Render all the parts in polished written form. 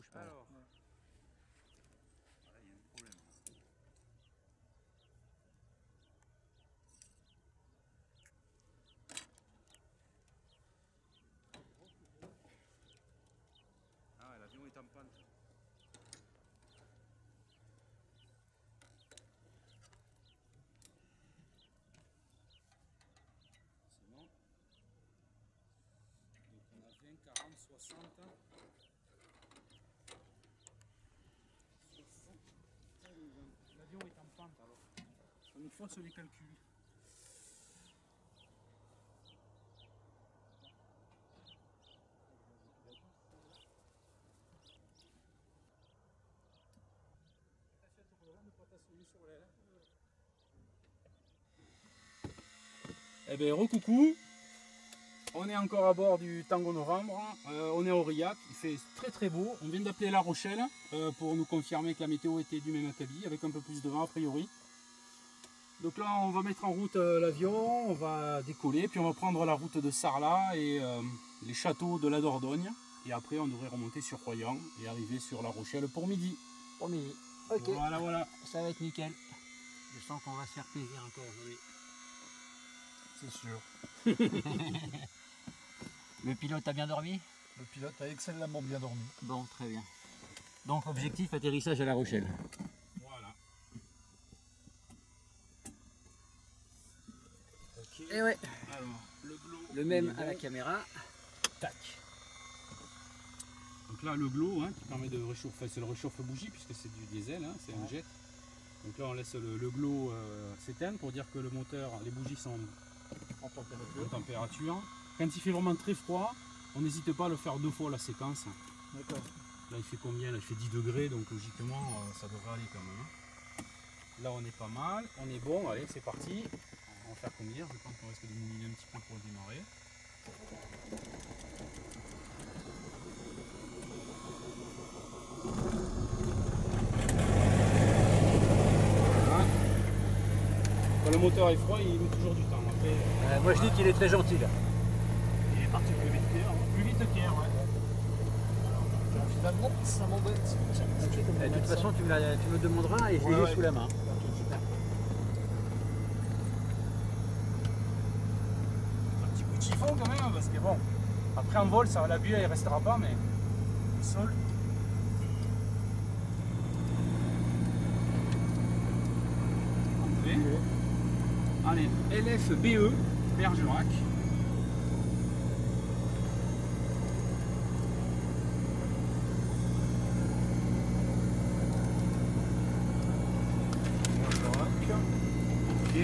crois. Alors. Voilà, il y a un problème. Ah ouais, l'avion est en panne. C'est bon. Donc on a 20, 40, 60. L'avion est en pente alors. Ça nous fausse les calculs. Eh bien, recoucou. On est encore à bord du Tango Novembre. On est à Aurillac. Il fait très très beau. On vient d'appeler La Rochelle pour nous confirmer que la météo était du même acabit, avec un peu plus de vent a priori. Donc là, on va mettre en route l'avion, on va décoller, puis on va prendre la route de Sarlat et les châteaux de la Dordogne. Et après, on devrait remonter sur Royan et arriver sur La Rochelle pour midi. Pour midi. Ok. Voilà, voilà. Ça va être nickel. Je sens qu'on va se faire plaisir encore aujourd'hui. C'est sûr. Le pilote a bien dormi? Le pilote a excellemment bien dormi. Bon, très bien. Donc objectif atterrissage à La Rochelle. Voilà. Ok. Et ouais, Alors, le glow. le même à la caméra. Tac. Donc là, le glow qui permet de réchauffer, c'est le réchauffe-bougie puisque c'est du diesel, c'est un jet. Donc là, on laisse le glow s'éteindre pour dire que le moteur, les bougies sont en température. Quand il fait vraiment très froid, on n'hésite pas à le faire 2 fois la séquence. D'accord. Là, il fait combien? Là, il fait 10 degrés, donc logiquement, ça devrait aller quand même. Là, on est pas mal, on est bon. Allez, c'est parti. On va faire combien? Je pense qu'on risque de mouliner un petit peu pour démarrer. Voilà. Quand le moteur est froid, il met toujours du temps. Après, Moi je dis qu'il est très gentil là. il est parti plus vite qu'hier. Plus vite qu'hier, ouais. Finalement, ça m'embête. De toute façon, tu me demanderas et je l'ai sous la main. Un petit coup de chiffon quand même, parce que bon, après en vol, ça, la buée elle restera pas, mais le sol. Enlevé. Allez, LFBE, Bergerac. Ok.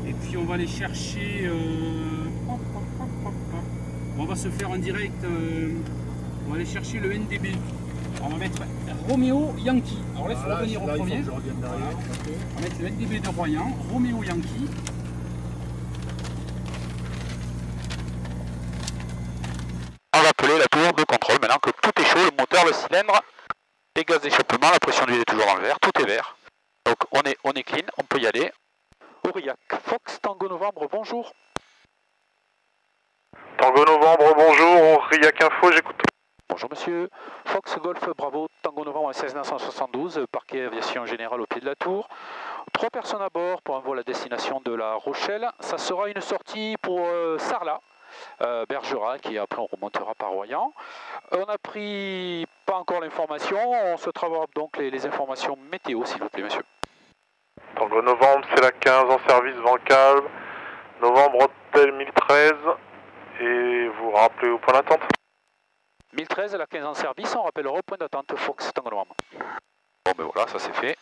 Et puis on va aller chercher. On va se faire en direct. On va aller chercher le NDB. On va mettre Roméo Yankee. Alors là, il faut revenir au premier. Je revienne derrière. Okay. On va mettre le NDB de Royan, Roméo Yankee. On va appeler la tour de contrôle maintenant que tout est chaud, le moteur, le cylindre, les gaz d'échappement, la pression d'huile est toujours en vert, tout est vert. Donc on est clean, on peut y aller. Aurillac, Fox, Tango Novembre, bonjour. Tango Novembre, bonjour, Aurillac Info, j'écoute. Bonjour monsieur, Fox Golf Bravo, Tango Novembre 16972, parquet aviation générale au pied de la tour. 3 personnes à bord pour un vol à destination de La Rochelle. Ça sera une sortie pour Sarlat, Bergerac, et après on remontera par Royan. On n'a pris pas encore l'information, on souhaitera avoir donc les informations météo s'il vous plaît monsieur. Tango Novembre, c'est la 15 en service vent calme. Novembre Hôtel 1013. Et vous rappelez au point d'attente. 1013, la 15 en service, on rappellera au point d'attente Fox Tango Novembre. Bon ben voilà, ça c'est fait.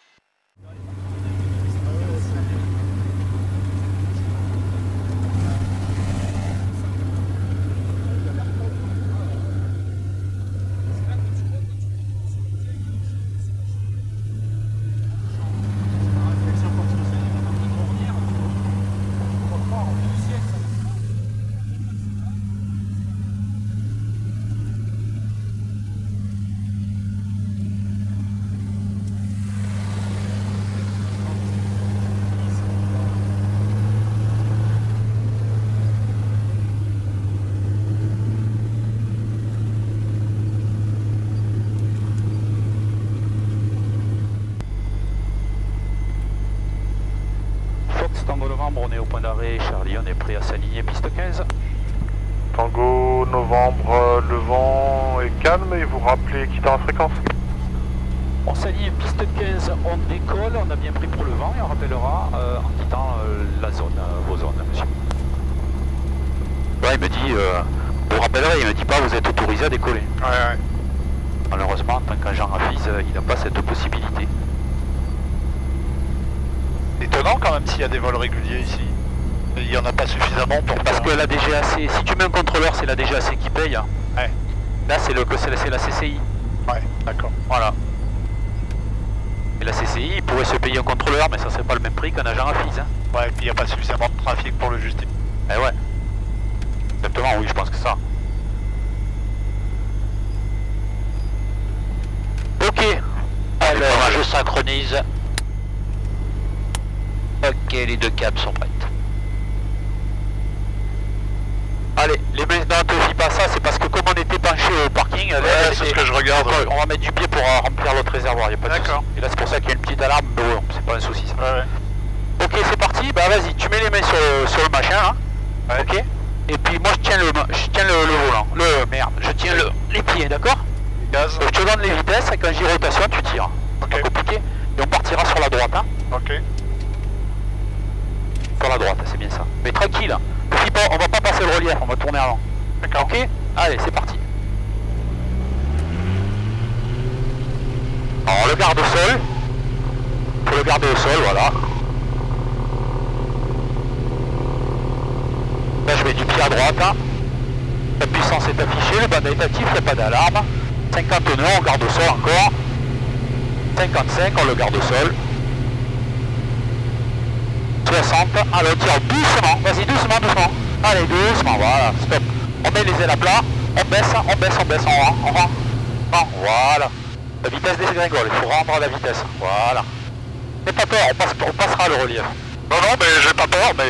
novembre, on est au point d'arrêt, Charlie, on est prêt à s'aligner, piste 15. Tango novembre, le vent est calme et vous rappelez quittant la fréquence. On s'aligne piste 15, on décolle, on a bien pris pour le vent et on rappellera en quittant la zone, vos zones, monsieur. Ouais, il me dit, vous rappellerez, il me dit pas vous êtes autorisé à décoller. Ouais. Malheureusement, en tant qu'agent AFIS, il n'a pas cette possibilité. Étonnant quand même s'il y a des vols réguliers ici. Il n'y en a pas suffisamment pour... Parce que la DGAC, si tu mets un contrôleur, c'est la DGAC qui paye. Ouais. Là, c'est la CCI. Ouais, d'accord. Voilà. Et la CCI, il pourrait se payer un contrôleur, mais ça serait pas le même prix qu'un agent AFIS. Hein. Ouais, et puis il n'y a pas suffisamment de trafic pour le justifier. Eh ouais. Exactement, oui, je pense que ça. Ok. Alors, je synchronise. Ok, les deux câbles sont prêtes. Allez, les mains, non, te fie pas ça, c'est parce que comme on était penché au parking, Ouais, c'est ce que je regarde. On va mettre du pied pour remplir l'autre réservoir, y a pas de souci. D'accord. Et là, c'est pour ça qu'il y a une petite alarme, mais bon, c'est pas un souci ça. Ouais. Ok, c'est parti, bah vas-y, tu mets les mains sur le machin, hein. Ouais. Ok. Et puis moi, je tiens le volant, je tiens les pieds, d'accord? Gaz. Donc, je te donne les vitesses, et quand j'ai rotation, tu tires. Ok. Pas compliqué. Et on partira sur la droite, hein. Ok. Sur la droite, c'est bien ça. Mais tranquille, hein. Ne fie pas, on va pas passer le relief, on va tourner avant. D'accord. Ok. Allez, c'est parti. Alors, le garde au sol. Faut le garder au sol, voilà. Là, je mets du pied à droite. Hein. La puissance est affichée, le bandeau est actif, il n'y a pas d'alarme. 50 nœuds, on garde au sol encore. 55, on le garde au sol. 60, allez, on tire doucement, vas-y, doucement. Allez, doucement, voilà, stop. On met les ailes à plat, on baisse, on rend. Voilà. La vitesse dégringole, il faut rendre la vitesse, voilà. N'aie pas peur, on passera le relief. Non, mais j'ai pas peur, mais...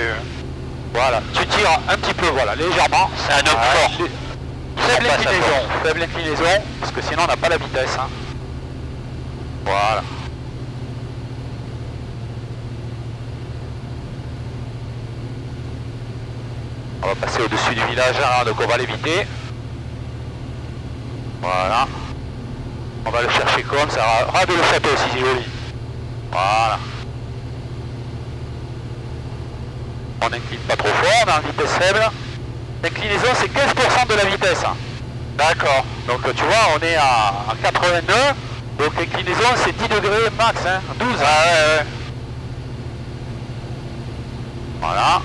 Voilà, tu tires un petit peu, voilà, légèrement. C'est un homme fort. Faible inclinaison, parce que sinon on n'a pas la vitesse. Hein. Voilà. On va passer au-dessus du village, hein, donc on va l'éviter. Voilà. On va le chercher comme ça. Rade le château aussi, c'est joli. Voilà. On n'incline pas trop fort, on est en vitesse faible. L'inclinaison c'est 15% de la vitesse. D'accord. Donc tu vois, on est à 82. Donc l'inclinaison c'est 10 degrés max, hein, 12. Ah ouais. Voilà.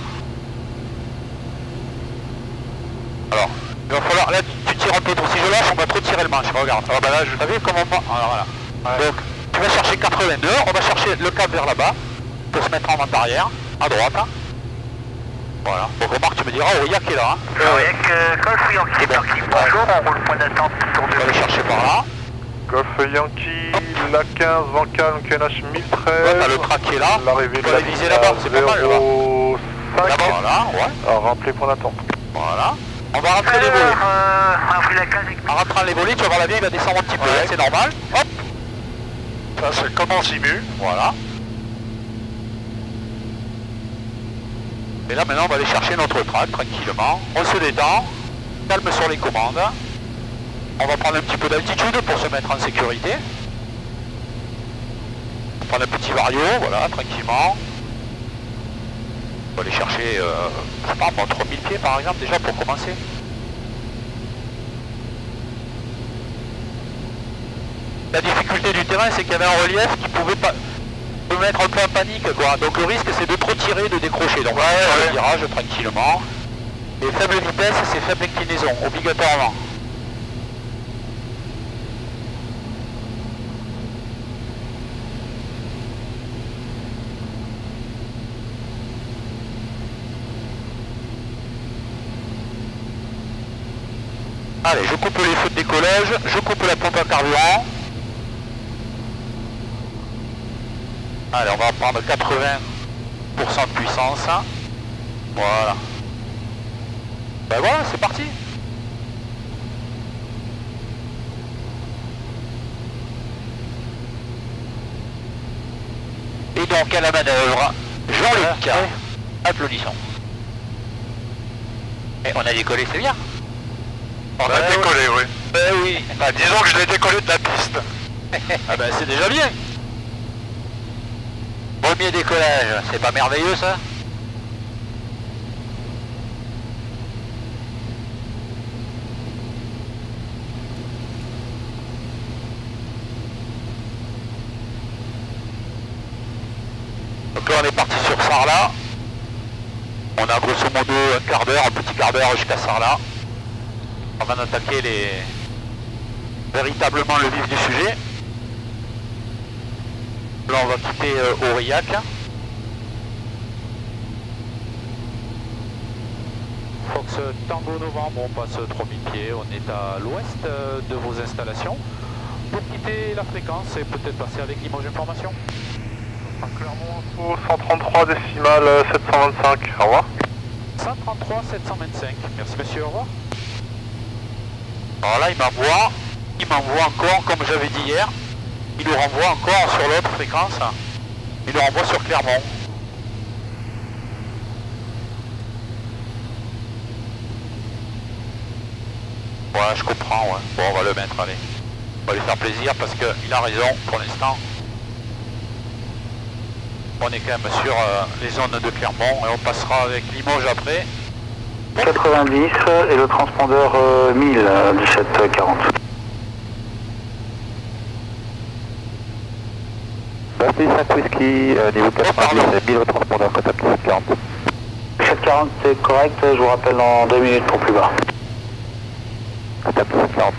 Alors, il va falloir, là tu tires un peu trop, si je lâche on va trop tirer le manche, regarde. Alors bah là, t'as vu comment on va, voilà. Ouais. Donc tu vas chercher 82, on va chercher le cap vers là-bas, pour se mettre en vente arrière, à droite. Hein. Voilà, donc remarque, tu me diras, Aurillac est là. Hein. Aurillac, Golf Yankee, bonjour, on roule point d'attente, tour de... On va le chercher par là. Golf Yankee, la 15, vent calme, KNH 1013. Ouais, t'as le track qui est là, L'arrivée tu peux aller viser là-bas, c'est pas mal là-bas. Là-bas, voilà, ouais. Alors rappelez point d'attente. Voilà. On va rentrer les volets. la 15 En rentrant les volets, tu vas voir la vieille, il va descendre un petit peu, ouais. C'est normal. Hop. Ça c'est comme en simu. Voilà. Et là maintenant on va aller chercher notre track tranquillement. On se détend, calme sur les commandes. On va prendre un petit peu d'altitude pour se mettre en sécurité. On va prendre un petit vario, voilà, tranquillement. On va aller chercher, je sais pas, 3000 pieds par exemple déjà pour commencer. La difficulté du terrain c'est qu'il y avait un relief qui pouvait pas... peut mettre un peu en panique quoi, donc le risque c'est de trop tirer, de décrocher, donc on le virage tranquillement. Et faible vitesse c'est faible inclinaison, obligatoirement. Allez, je coupe les feux de décollage, je coupe la pompe à carburant. Allez, on va prendre 80% de puissance. Voilà. Ben voilà, c'est parti. Et donc à la manœuvre, Jean-Luc. Applaudissons. Et on a décollé, c'est bien. On a décollé, oui. Ben oui. Bah, disons que je l'ai décollé de la piste. Ah ben c'est déjà bien. Premier décollage, c'est pas merveilleux ça? Donc là on est parti sur Sarlat. On a grosso modo un quart d'heure, un petit quart d'heure jusqu'à Sarlat. Avant d'attaquer véritablement le vif du sujet. Là on va quitter Aurillac. Fox Tango Novembre, on passe 3000 pieds, on est à l'ouest de vos installations. Pour quitter la fréquence et peut-être passer avec Limoges Information. Clermont Info 133 décimales 725, au revoir. 133 725, merci monsieur, au revoir. Alors là il m'envoie encore comme j'avais dit hier, il nous renvoie encore sur l'autre fréquence, il nous renvoie sur Clermont. Ouais je comprends, ouais. Bon on va le mettre, allez. On va lui faire plaisir parce qu'il a raison pour l'instant. On est quand même sur les zones de Clermont et on passera avec Limoges après. 90 et le transpondeur 1000 1740. Bassi 5 whisky, niveau 90 et 1000 le transpondeur contact 740. 740 c'est correct, je vous rappelle dans 2 minutes pour plus bas. Contact 740.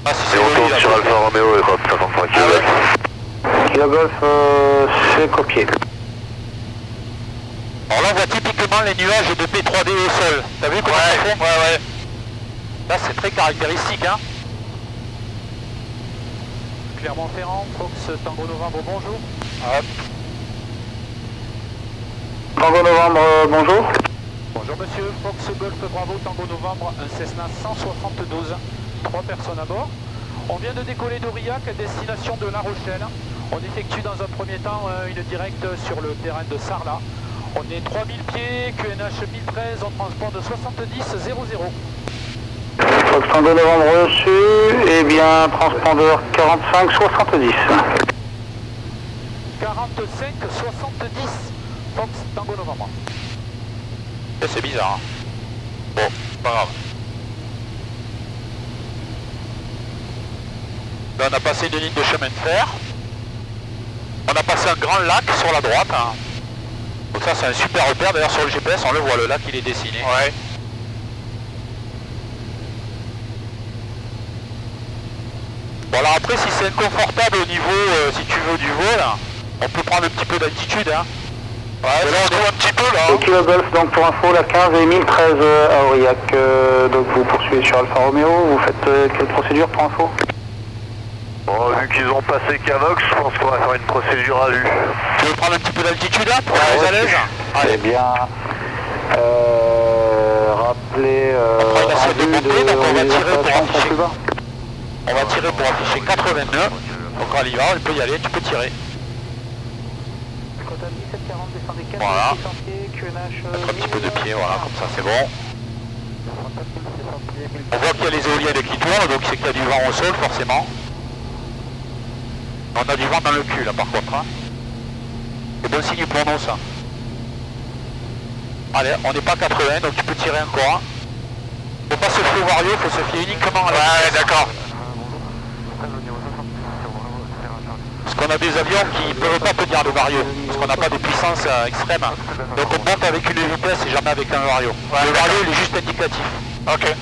Ah si c'est Retour sur Alfa Romeo et 65 km. Kilo Golf, c'est copié. Alors là on voit typiquement les nuages de P3D au sol. T'as vu comment ça fait? Ouais. Là c'est très caractéristique hein. Clermont-Ferrand, Fox Tango Novembre, bonjour. Hop. Tango Novembre, bonjour. Bonjour monsieur, Fox Golf Bravo Tango Novembre, un Cessna 172, 3 personnes à bord. On vient de décoller d'Aurillac à destination de La Rochelle. On effectue dans un premier temps une directe sur le terrain de Sarlat. On est 3000 pieds, QNH 1013, on transporte de 70-00. Fox Tango Novembre reçu, et bien transpondeur 45-70. 45-70, Fox Tango Novembre. C'est bizarre. Hein. Bon, pas grave. Là on a passé une ligne de chemin de fer. On a passé un grand lac sur la droite. Hein. Donc ça c'est un super repère, d'ailleurs sur le GPS on le voit, le lac il est dessiné. Ouais. Bon alors après si c'est inconfortable au niveau, si tu veux, du vol, on peut prendre un petit peu d'altitude. Hein. Ouais, là on est un petit peu là. Hein. Kilo Golf, donc pour info, la 15 et 1013 à Aurillac. Donc vous poursuivez sur Alfa Romeo, vous faites quelle procédure pour info? Bon, vu qu'ils ont passé Cavox, je pense qu'on va faire une procédure à vue. Tu veux prendre un petit peu d'altitude là pour être à l'aise? Eh bien, rappelez on va essayer de monter, donc on va tirer pour afficher. bas. On va tirer pour afficher 89. Donc on y va, on peut y aller, tu peux tirer. Voilà. Mettre un petit peu de pied, voilà, comme ça c'est bon. On voit qu'il y a les éoliennes qui tournent, donc c'est qu'il y a du vent au sol forcément. On a du vent dans le cul là par contre. Hein. C'est bon signe pour nous ça. Allez, on n'est pas 80, donc tu peux tirer encore. Faut pas se fier au vario, faut se fier uniquement à la vitesse. D'accord. Parce qu'on a des avions qui ne peuvent pas tenir le vario, parce qu'on n'a pas de puissance extrême. Donc on monte avec une vitesse et jamais avec un vario. Ouais, le vario il est juste indicatif. Ok.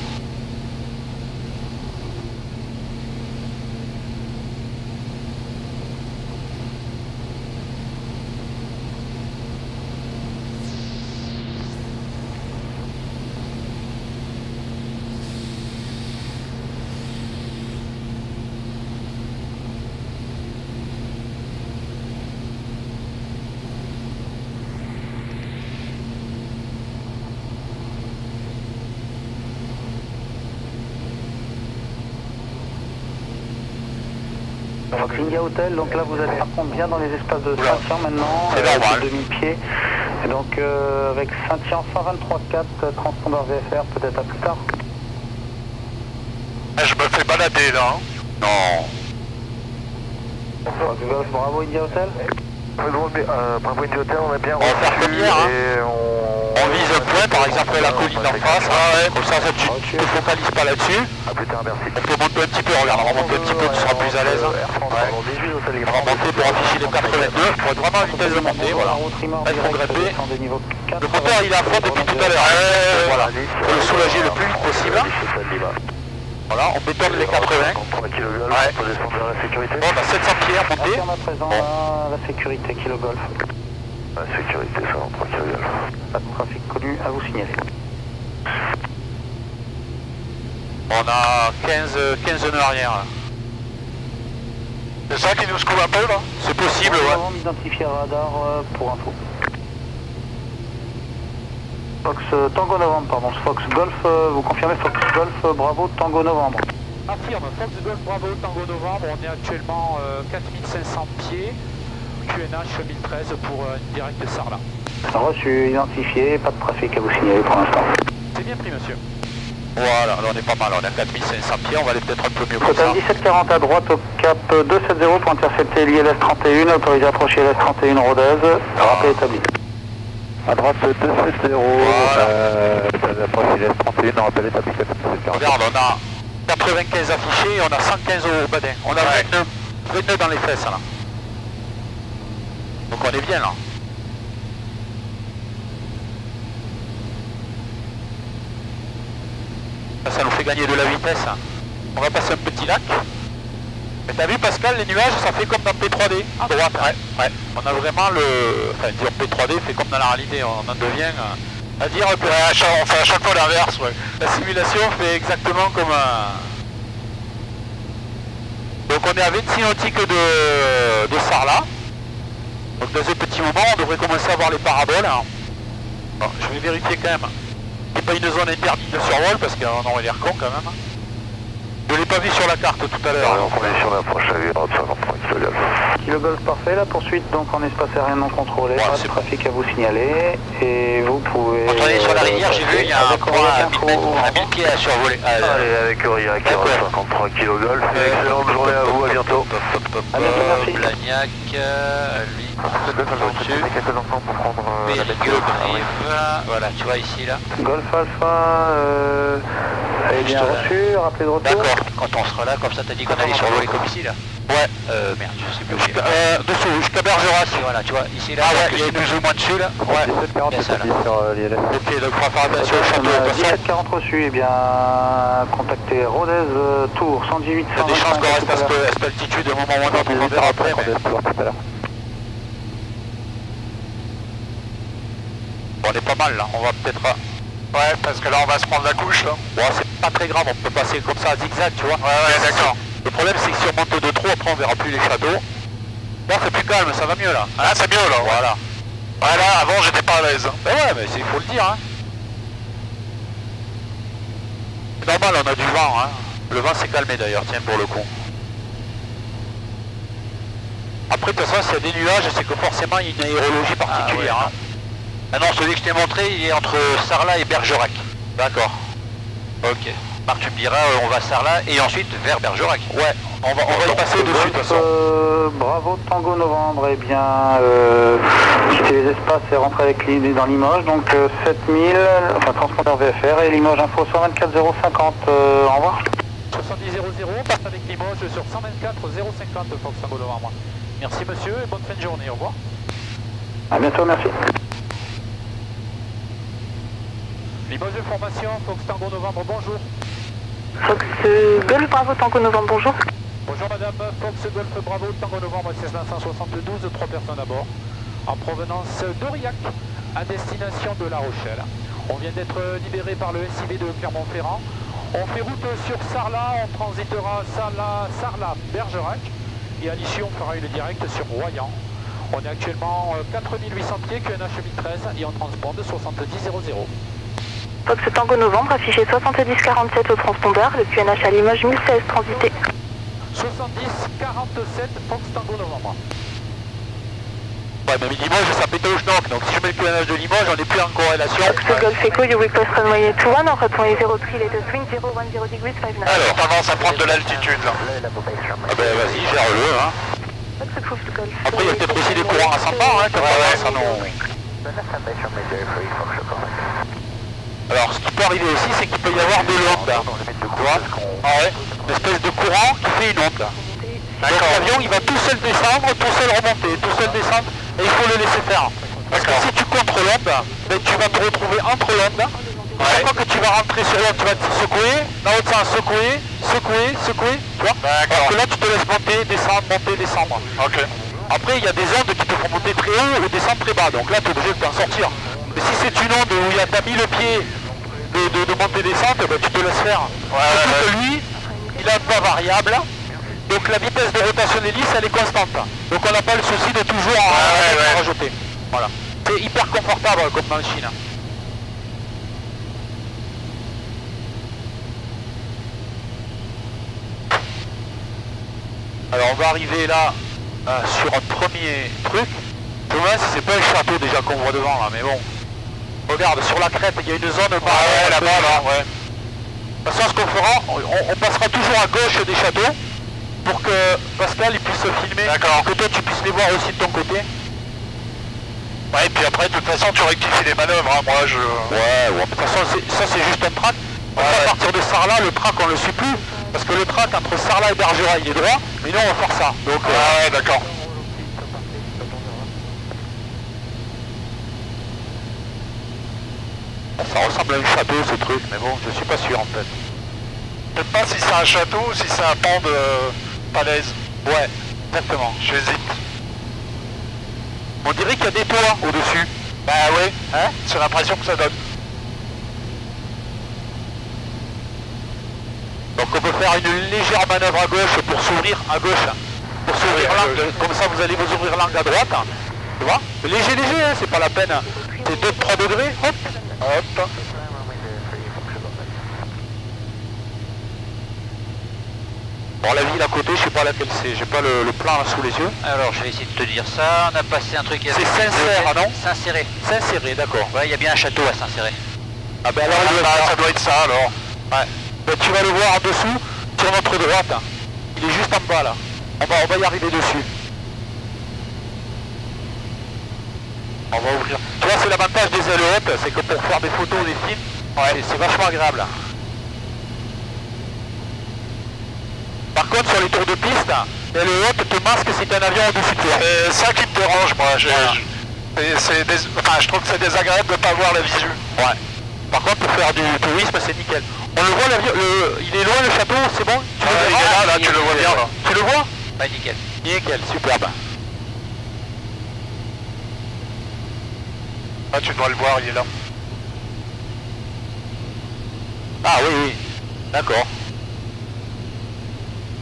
Fox India Hotel, donc là vous êtes par contre bien dans les espaces de Oula. Saint-Yan maintenant, C'est normal. 2000 pieds. Et donc avec Saint-Yan 123.4, transpondeur VFR, peut-être à plus tard. Je me fais balader là. Hein. Non. Fox Golf Bravo India Hotel. Bravo India Hotel, on est bien On va faire première, hein. et On vise un point, par exemple la colline d'en face. Ah ouais, comme ça tu ne te focalises pas là-dessus. à plus tard, merci. On peut monter un petit peu, regarde, on va monter un petit peu, tu seras plus à l'aise. Hein. Ouais. On va monter pour afficher les 82, pour être vraiment à vitesse de montée, voilà. Là, il faut grepper. Le moteur il est à fond depuis tout à l'heure. Voilà, il faut le soulager le plus vite possible. Voilà, on bétonne les 80. Ouais. On peut descendre vers la sécurité. Bon, on a 700 pieds à monter. On a présent la sécurité Kilo Golf. La sécurité, ça va, 3 km. Pas de trafic connu à vous signaler. On a 15 nœuds arrière. C'est ça qui nous secoue un peu là? C'est possible, ouais. Avant d'identifier radar pour info. Fox Tango Novembre, pardon, Fox Golf, vous confirmez Fox Golf Bravo Tango Novembre. Affirme, Fox Golf Bravo Tango Novembre, on est actuellement 4500 pieds, QNH 1013 pour une directe Sarlat. Reçu, identifié, pas de trafic à vous signaler pour l'instant. C'est bien pris monsieur. Voilà, là on est pas mal, on est à 4500 pieds, on va aller peut-être un peu mieux comme ça. Total 1740 à droite au cap 270 pour intercepter l'ILS 31, autorisé à approcher l'ILS 31 Rodez, rappel établi. À droite 270, Voilà. approche l'ILS 31, rappel établi. Regarde, on a 95 affichés et on a 115 au badin. On a 29 dans les fesses là. Donc on est bien là. Ça nous fait gagner de la vitesse. On va passer un petit lac. Mais t'as vu Pascal, les nuages ça fait comme dans P3D. À droite, ouais. On a vraiment le... Enfin dire P3D fait comme dans la réalité, on en devient... à dire que on fait à chaque fois l'inverse, ouais. La simulation fait exactement comme un... Donc on est à 26 nautiques de Sarlat. Donc dans ce petit moment on devrait commencer à voir les paraboles. Bon, je vais vérifier quand même. C'est pas une zone interdite de survol parce qu'on aurait l'air con quand même. Je l'ai pas vu sur la carte tout à l'heure. En condition d'approche à vue, 53 kg. Kilo Golf parfait, la poursuite donc en espace aérien non contrôlé, Ouais, pas de c'est trafic à vous signaler et vous pouvez... Quand on est sur la rivière, j'ai vu, il y a un point à 1000 pieds à survoler. Allez, avec Aurillac, 53 kg golf. Excellente journée à vous, à bientôt. À bientôt, merci. Blagnac, lui, au-dessus. Quelques instants pour prendre voilà, tu vois ici là. Golf Alpha, est bien reçu, rappelez de retour. D'accord, quand on sera là, comme ça t'as dit qu'on allait survoler comme ici là. Ouais, merde, je sais plus où il est. Dessous, jusqu'à Bergerac. Voilà, tu vois, ici là, il est plus ou moins dessus là. Ouais, bien ça là. Ok, donc il faut faire attention au château. De toute façon, 1740 reçu, et bien contactez Rodez Tour 118 il y a des chances qu'on reste à cette altitude au moment où on va verra après. Mais... On est pas mal là, on va peut-être... Ouais, parce que là on va se prendre la couche là. Ouais, c'est pas très grave, on peut passer comme ça à zigzag, tu vois. Ouais, d'accord. Le problème c'est que si on monte de trop, après on verra plus les châteaux. Là c'est plus calme, ça va mieux là. Ah, c'est mieux là, voilà. Ouais, là avant j'étais pas à l'aise. Ben ouais, mais il faut le dire, hein. C'est normal, on a du vent, hein. Le vent s'est calmé d'ailleurs, tiens, pour le coup. Après, de toute façon, s'il y a des nuages, c'est que forcément il y a une aérologie particulière. Ah, ouais, hein. Ah non, celui que je t'ai montré, il est entre Sarlat et Bergerac. D'accord. Ok. Marc, tu me diras, on va à Sarlat et ensuite vers Bergerac. Ouais, on va y passer dessus de toute façon. Bravo Tango Novembre, eh bien, quitter les espaces et rentrer avec dans Limoges, donc 7000, enfin transpondeur VFR et Limoges Info 124 050, au revoir. 70 00, passe avec Limoges sur 124 050 Fox Tango Novembre. Merci monsieur et bonne fin de journée, au revoir. A bientôt, merci. Limoges de formation, Fox Tango Novembre, bonjour. Fox Golf Bravo Tango Novembre, bonjour. Bonjour madame, Fox Golf Bravo Tango Novembre 16972, 3 personnes à bord. En provenance d'Aurillac, à destination de La Rochelle. On vient d'être libéré par le SIV de Clermont-Ferrand. On fait route sur Sarlat, on transitera Sarlat, Bergerac. Et à l'issue, on fera une directe sur Royan. On est actuellement 4800 pieds, QNH 1013 et on transponde 70 00. Fox Tango Novembre, affiché 7047 au transpondeur, le QNH à Limoges 1016 transité. 70-47 Fox Tango Novembre. Ouais, mais Limoges, ça pète au schnock, donc si je mets le clonage de Limoges, on n'est plus en corrélation. Fox Golf Echo, you request runway 21, on runway 03, latest wind 010 degrees 59. Alors, tendance à prendre de l'altitude là. Ah ben vas-y, gère-le hein. Après il y a peut-être aussi des courants à 100 bar, hein, ça non. Alors ce qui peut arriver aussi, c'est qu'il peut y avoir de l'onde. Tu vois, ah ouais, une espèce de courant qui fait une onde. Donc l'avion il va tout seul descendre, tout seul remonter, tout seul descendre, et il faut le laisser faire. Parce que si tu contres l'onde, ben, tu vas te retrouver entre l'onde. Chaque fois que tu vas rentrer sur l'onde, tu vas te secouer, dans l'autre sens secouer, secouer, tu vois. Alors que là tu te laisses monter, descendre. Ok. Après il y a des ondes qui te font monter très haut ou descendre très bas, donc là tu es obligé de t'en sortir. Mais si c'est une onde où tu as mis le pied de montée-descente, ben, tu te laisses faire. Surtout que lui, il a un pas variable. Donc la vitesse de rotation de l'hélice elle est constante. Donc on n'a pas le souci de toujours en rajouter. Voilà. C'est hyper confortable comme dans le Chine. Alors on va arriver là sur un premier truc. Je me demande si c'est pas un château déjà qu'on voit devant là, mais bon. Regarde, sur la crête il y a une zone là-bas là. Ouais. De toute façon ce qu'on fera, on passera toujours à gauche des châteaux. Pour que Pascal il puisse se filmer, que toi tu puisses les voir aussi de ton côté. Ouais, et puis après de toute façon tu rectifies les manœuvres, hein. Moi je... Ouais, de toute façon ça c'est juste un track. À partir de Sarlat, le track on le suit plus. Parce que le track entre Sarlat et Bergerac il est droit, mais nous on va faire ça. Donc, ouais, d'accord. Ça ressemble à un château ce truc, mais bon, je suis pas sûr en fait. Je sais pas si c'est un château ou si c'est un pan de... falaise. Ouais, exactement. J'hésite. On dirait qu'il y a des toits au-dessus. Bah ouais, hein, c'est l'impression que ça donne. Donc on peut faire une légère manœuvre à gauche pour s'ouvrir à gauche. Pour s'ouvrir l'angle, comme ça vous allez vous ouvrir l'angle à droite. Tu vois? Léger, hein, c'est pas la peine. C'est 2-3 degrés, hop, hop. Bon, la ville à côté, je sais pas laquelle c'est, j'ai pas le plan là sous les yeux. Alors je vais essayer de te dire ça, on a passé un truc... C'est Saint-Céré, non? Saint-Céré. Saint-Céré, d'accord. Ouais, il y a bien un château à Saint-Céré. Ah ben alors ça doit être ça alors. Ouais. Ben, tu vas le voir en dessous, sur notre droite. Il est juste en bas là. On va y arriver dessus. On va ouvrir. Tu vois, c'est l'avantage des ailes hautes, c'est que pour faire des photos, des films, ouais, c'est vachement agréable. Par contre, sur les tours de piste, l'aile haute te masque si t'as un avion au-dessus de toi. C'est ça qui me dérange, moi. Je trouve que c'est désagréable de ne pas voir la visu. Ouais. Par contre, pour faire du tourisme, c'est nickel. On le voit, l'avion, il est loin le château, c'est bon? Tu le vois, il est là, tu le vois bien. Là. Tu le vois? Ouais, nickel. Nickel, superbe. Ah, tu dois le voir, il est là. Ah oui, oui. D'accord.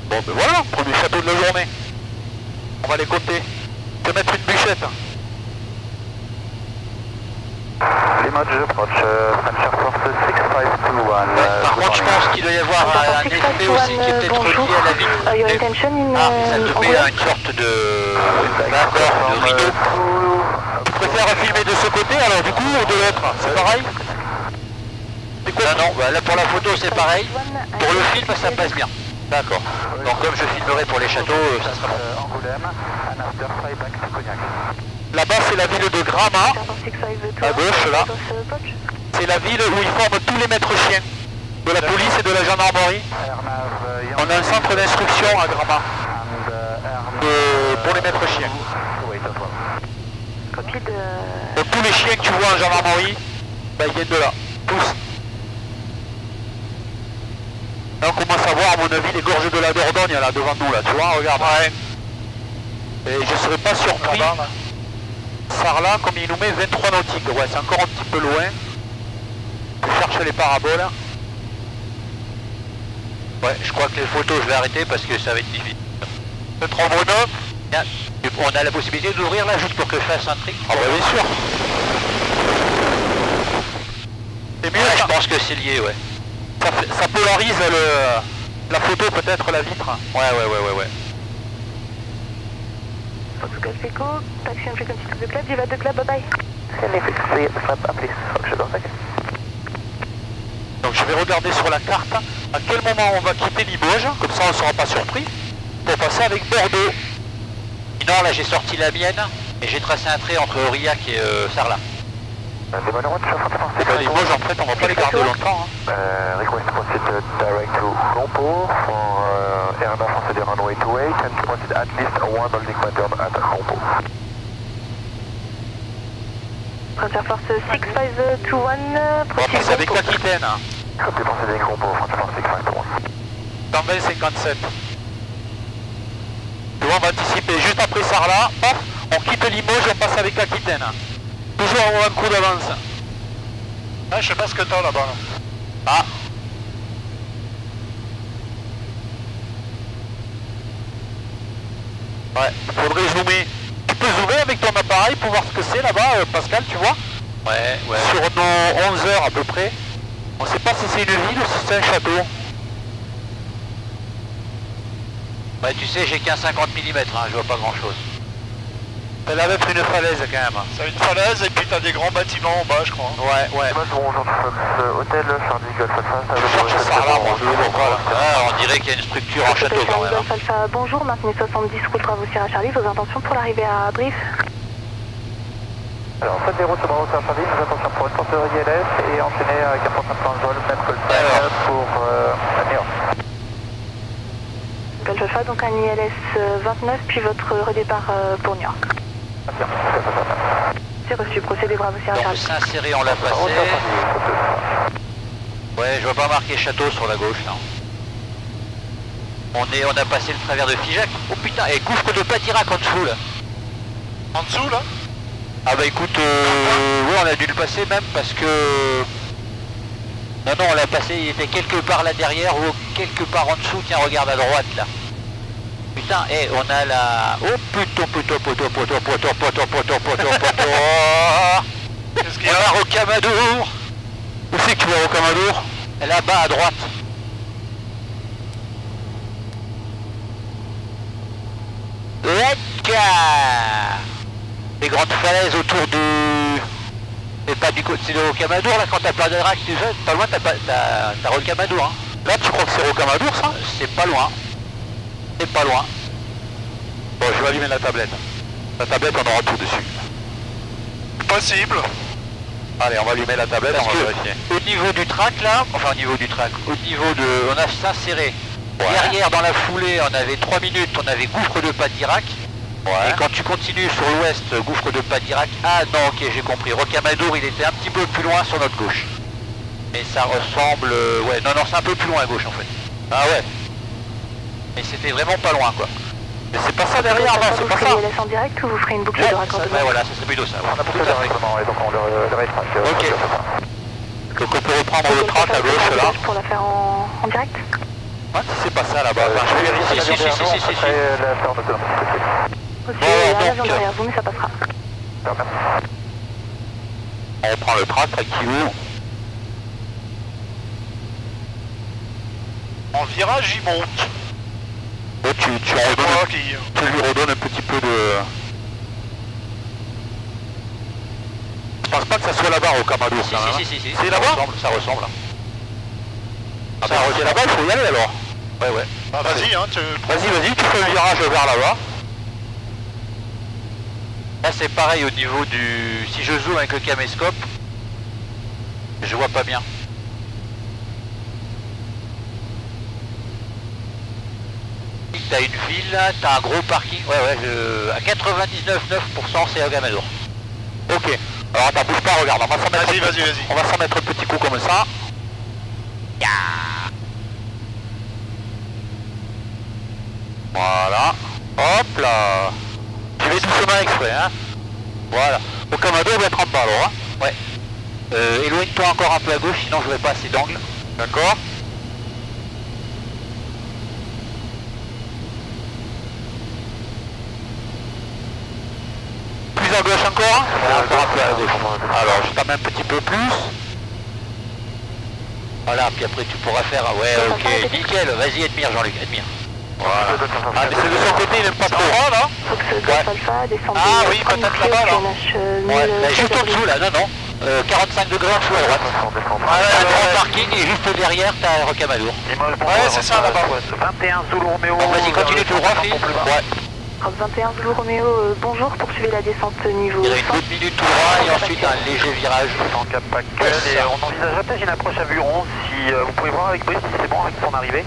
Bon ben voilà, premier château de la journée. On va les compter. Je vais mettre une bûchette. Limoges approach, French Air Force 6521. Par contre, je pense qu'il doit y avoir un effet aussi qui est peut-être relié à la ville. Ah, ça te met une sorte de rideau. Tu préfères filmer de ce côté alors du coup ou de l'autre? C'est pareil? Non, bah, là pour la photo c'est pareil. Pour le film ça passe bien. D'accord. Donc comme je filmerai pour les châteaux, ça sera Angoulême, and after fly back to Cognac. Là-bas c'est la ville de Grama, à gauche là. C'est la ville où ils forment tous les maîtres chiens de la police et de la gendarmerie. On a un centre d'instruction à Grama pour les maîtres chiens. Donc tous les chiens que tu vois en gendarmerie, bah, ils viennent de là, tous. Là on commence à voir à mon avis les gorges de la Dordogne là devant nous là, tu vois, regarde. Ouais. Et je serais pas surpris. Sarlat comme il nous met 23 nautiques, ouais c'est encore un petit peu loin. Je cherche les paraboles. Ouais, je crois que les photos je vais arrêter parce que ça va être difficile. Le 3 mono. On a la possibilité d'ouvrir là juste pour que je fasse un trick. Ah bah bien sûr. C'est mieux, ouais, je pense que c'est lié, ouais. Ça polarise La photo peut-être, la vitre. Ouais. Fox Golf Echo, taxi and frequency to the club, diva de club, bye bye. Donc je vais regarder sur la carte à quel moment on va quitter Limoges, comme ça on ne sera pas surpris, pour passer avec Bordeaux. Sinon là j'ai sorti la mienne et j'ai tracé un trait entre Aurillac et Sarlat. Limoges en fait on va pas les garder longtemps. Request proceed direct to Compo for Air Français runway 28 and proceed at least one holding pattern at Compo. Frontier Force 6521, On va passer avec l'Aquitaine. Copy proceeding Compo, Frontier Force 6521. Tanvel 57. Tu vois, on va anticiper juste après Sarlat, paf, on quitte Limoges et on passe avec l'Aquitaine. Toujours avoir un coup d'avance. Ah, je sais pas ce que t'as là-bas. Là. Ah. Ouais, faudrait zoomer. Tu peux zoomer avec ton appareil pour voir ce que c'est là-bas, Pascal, tu vois? Ouais. Sur nos 11 heures à peu près. On sait pas si c'est une ville ou si c'est un château. Ouais, tu sais, j'ai qu'un 50 mm, hein, je vois pas grand-chose. Ça a l'air d'être une falaise quand même. C'est une falaise et puis t'as des grands bâtiments en bas, je crois. Ouais. Bonjour, hôtel Charlie Golf Alpha. Je cherche Sarlat, bonjour. Voilà. Ah, on dirait qu'il y a une structure en château quand même. Golf Alpha, bonjour, maintenez 70, route Bravo Sierra Charlie, vos intentions pour l'arrivée à Brief. Alors, faites des routes sur Bravo Sierra Charlie, nos intentions pour être porteur ILS et enchaîner à 4% de temps de vol, même call sign pour New York. Golf Alpha, donc un ILS 29, puis votre redépart pour New York. C'est reçu, procédez Bravo Sierra Donc Charlie. s'insérer, on l'a passé. Ouais, je vois pas marqué château sur la gauche là. On a passé le travers de Figeac. Oh putain, et gouffre de Patirac en dessous là. En dessous là? Ah bah écoute, ouais, on a dû le passer même parce que... Non, on l'a passé, il était quelque part là derrière ou quelque part en dessous. Tiens, regarde à droite là. Putain, on a la... Oh putain, Qu'est-ce qu'il y on a? a Rocamadour. Où c'est que tu vois Rocamadour? Là-bas à droite. Les grandes falaises autour du... Mais pas du côté de Rocamadour, là quand t'as pas de rack, tu sais, pas loin t'as Rocamadour. Hein. Là tu crois que c'est Rocamadour ça? C'est pas loin. C'est pas loin. Bon, je vais allumer la tablette. La tablette, on aura tout dessus. Possible. Allez, on va allumer la tablette, on va vérifier. Au niveau du track là, enfin au niveau du track, au niveau de... On a s'inséré. Ouais. Derrière, dans la foulée, on avait 3 minutes, on avait gouffre de Patirac. Ouais. Et quand tu continues sur l'ouest, gouffre de Patirac, ah non, ok, j'ai compris. Rocamadour, il était un petit peu plus loin sur notre gauche. Mais ça ressemble... Ouais, non, c'est un peu plus loin à gauche en fait. Ah ouais. Mais c'était vraiment pas loin quoi. Mais c'est pas ça derrière, non, c'est pas ça. Vous ferez en direct ou vous ferez une boucle de raccordement? Ouais, voilà, c'est plutôt ça. On a boucle de raccordement et donc on le rétrace. Ok. Donc on peut reprendre le track à gauche là. Pour la faire en direct? Ouais, si c'est pas ça là-bas, enfin, je vais vérifier. Si. Aussi, Bon, l'avion donc, derrière vous, mais ça passera. on reprend le track, tranquillou. En virage, il monte. Oh, tu lui redonnes un petit peu de... Je pense pas que ça soit là-bas au Rocamadour. Si. C'est là-bas? Ça ressemble. Ah bah c'est là-bas, il faut y aller alors. Ouais. Bah vas-y, hein, Vas-y, tu fais un virage vers là-bas. Là c'est pareil au niveau du... Si je zoome avec le caméscope, je vois pas bien. T'as une ville, t'as un gros parking, à 99,9% c'est Rocamadour. Ok, alors attends, bouge pas, regarde, on va s'en mettre, vas-y. On va s'en mettre un petit coup comme ça. Voilà, hop là. Tu vais doucement exprès, hein. Voilà, Rocamadour doit être en bas alors, hein. Ouais. Éloigne-toi encore un peu à gauche, sinon je n'aurai pas assez d'angle. D'accord. Plus à gauche encore, hein. Encore un peu à gauche. Alors je t'en mets un petit peu plus. Voilà, puis après tu pourras faire... Ouais, ok, nickel, vas-y Edmire, Jean-Luc, Edmire. Voilà. Ah, mais c'est de son côté, il n'aime pas trop. Là Fox Golf Alpha, descendez. Ah oui, peut-être là-bas, là. Ouais, là, juste en dessous, là, non. 45 degrés en dessous à droite. Ah, là, le grand parking et juste derrière, t'as Rocamadour. Ouais, c'est ça là-bas. 21 Zulu Romeo. Bon, vas-y, continue tout droit, Phil. Ouais. 21 Zulu Romeo, bonjour, poursuivez la descente niveau Il y a une 100. bonne minute tout droit et ensuite un léger virage. En cap Packel et on envisagerait peut-être une approche à vue 11 si vous pouvez voir avec Brice si c'est bon avec son arrivée.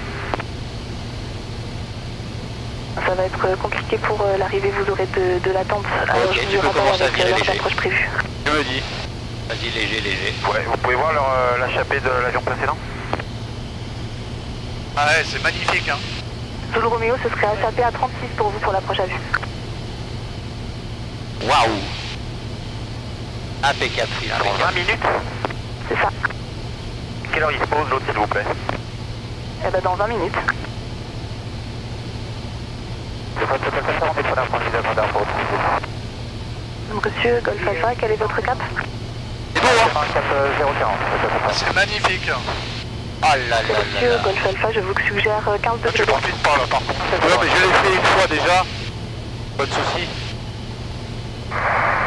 Ça va être compliqué pour l'arrivée, vous aurez de l'attente. Ok, tu peux commencer à virer léger. Approche prévue. Je me dis. Vas-y, léger, léger. Ouais, vous pouvez voir l'échappée de l'avion précédent. Ah ouais, c'est magnifique, hein. Zulu Romeo, ce serait échappé à 36 pour vous pour l'approche à vue. Waouh. Impeccable, Phil, Dans 20 impeccable. minutes. C'est ça. Quelle heure il se pose l'autre s'il vous plaît? Eh ben dans 20 minutes. Monsieur Golf Alpha, quel est votre cap? C'est beau, hein? C'est magnifique. Oh là là là Monsieur là. Golf Alpha, je vous suggère 15 Je degrés. profite pas là par contre. Ouais, mais je l'ai fait une fois déjà. Pas de soucis.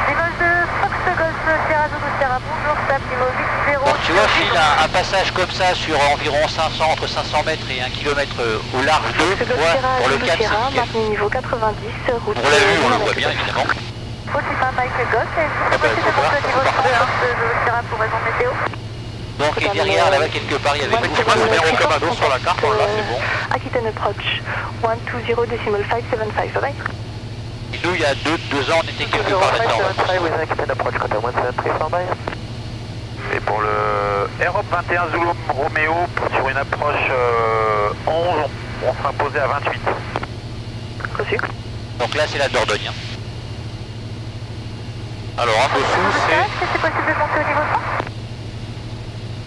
Limoges de Fox Golf Sierra Zulu Sierra, bonjour, stable Limoges 80. Bon, tu vois, Phil, un passage comme ça sur environ 500, entre 500 mètres et 1 km au large de, Fox Golf ouais, Sierra pour le Zulu cap, Sierra, c'est nickel. maintenu niveau 90, route. On l'a vu, on le voit bien, évidemment. Possible Mike Golf, et Ah bah, possible voilà, de niveau 100 parfait, hein. de Zulu Sierra pour raison météo. Donc, et derrière, là-bas, quelque part, il y avait Ouais, tout. c'est Moi, c'est bien bon, Rocamadour sur la carte, là, c'est bon. Aquitaine approach, 120.575, bye bye. Et nous, il y a deux ans, on était quelque part là-dedans. Et pour le Europe 21 Zulu Romeo, sur une approche 11, on sera posé à 28. Reçu. Donc là, c'est la Dordogne. Hein. Alors, en dessous, c'est... C'est possible de monter au niveau 100?